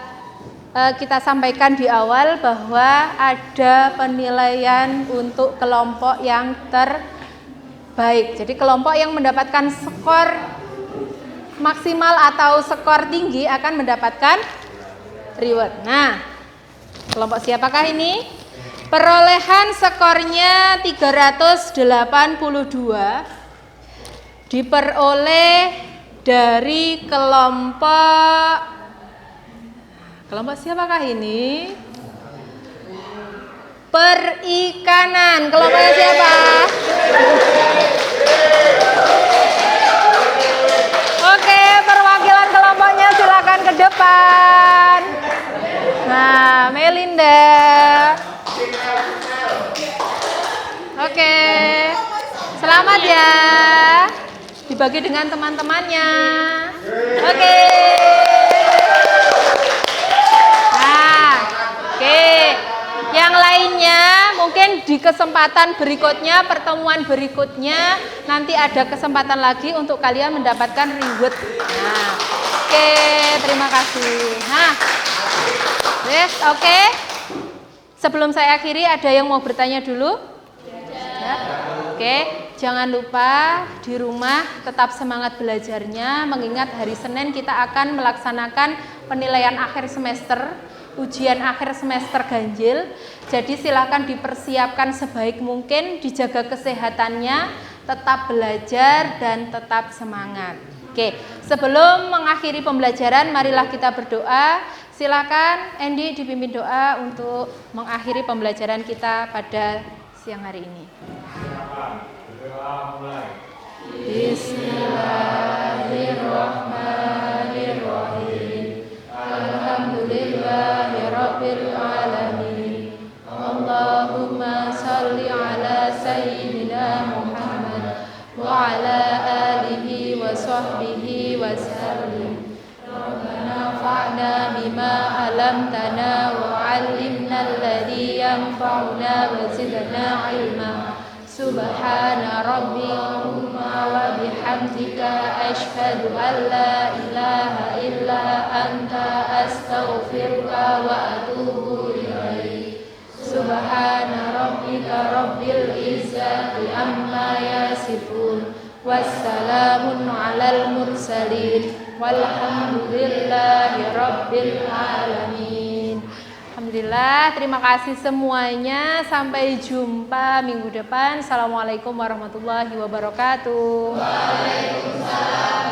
kita sampaikan di awal bahwa ada penilaian untuk kelompok yang terbaik. Jadi kelompok yang mendapatkan skor maksimal atau skor tinggi akan mendapatkan reward. Nah, kelompok siapakah ini? Perolehan skornya 382 diperoleh dari kelompok siapakah ini? Perikanan. Kelompoknya siapa? Oke, perwakilan kelompoknya silakan ke depan. Nah, Melinda. Oke, selamat ya. Dibagi dengan teman-temannya. Oke. Nah, oke. Yang lainnya mungkin di kesempatan berikutnya, pertemuan berikutnya nanti ada kesempatan lagi untuk kalian mendapatkan reward. Nah, oke, terima kasih. Nah, yes, oke. Sebelum saya akhiri, ada yang mau bertanya dulu? Ya. Oke, jangan lupa di rumah tetap semangat belajarnya, mengingat hari Senin kita akan melaksanakan penilaian akhir semester, ujian akhir semester ganjil. Jadi silakan dipersiapkan sebaik mungkin, dijaga kesehatannya, tetap belajar dan tetap semangat. Oke, sebelum mengakhiri pembelajaran, marilah kita berdoa. Silakan Andy dipimpin doa untuk mengakhiri pembelajaran kita pada siang hari ini. Bismillahirrahmanirrahim. Alhamdulillahirabbil alamin. علمتنا وعلمنا الذي ينفعنا وزدنا علما سبحان ربي وبحمدك أشهد أن لا إله إلا أنت أستغفرك وأتوب إليك سبحان ربك رب العزة عما يصفون والسلام على المرسلين والحمد لله رب العالمين. Alhamdulillah, terima kasih semuanya. Sampai jumpa minggu depan. Assalamualaikum warahmatullahi wabarakatuh. Waalaikumsalam.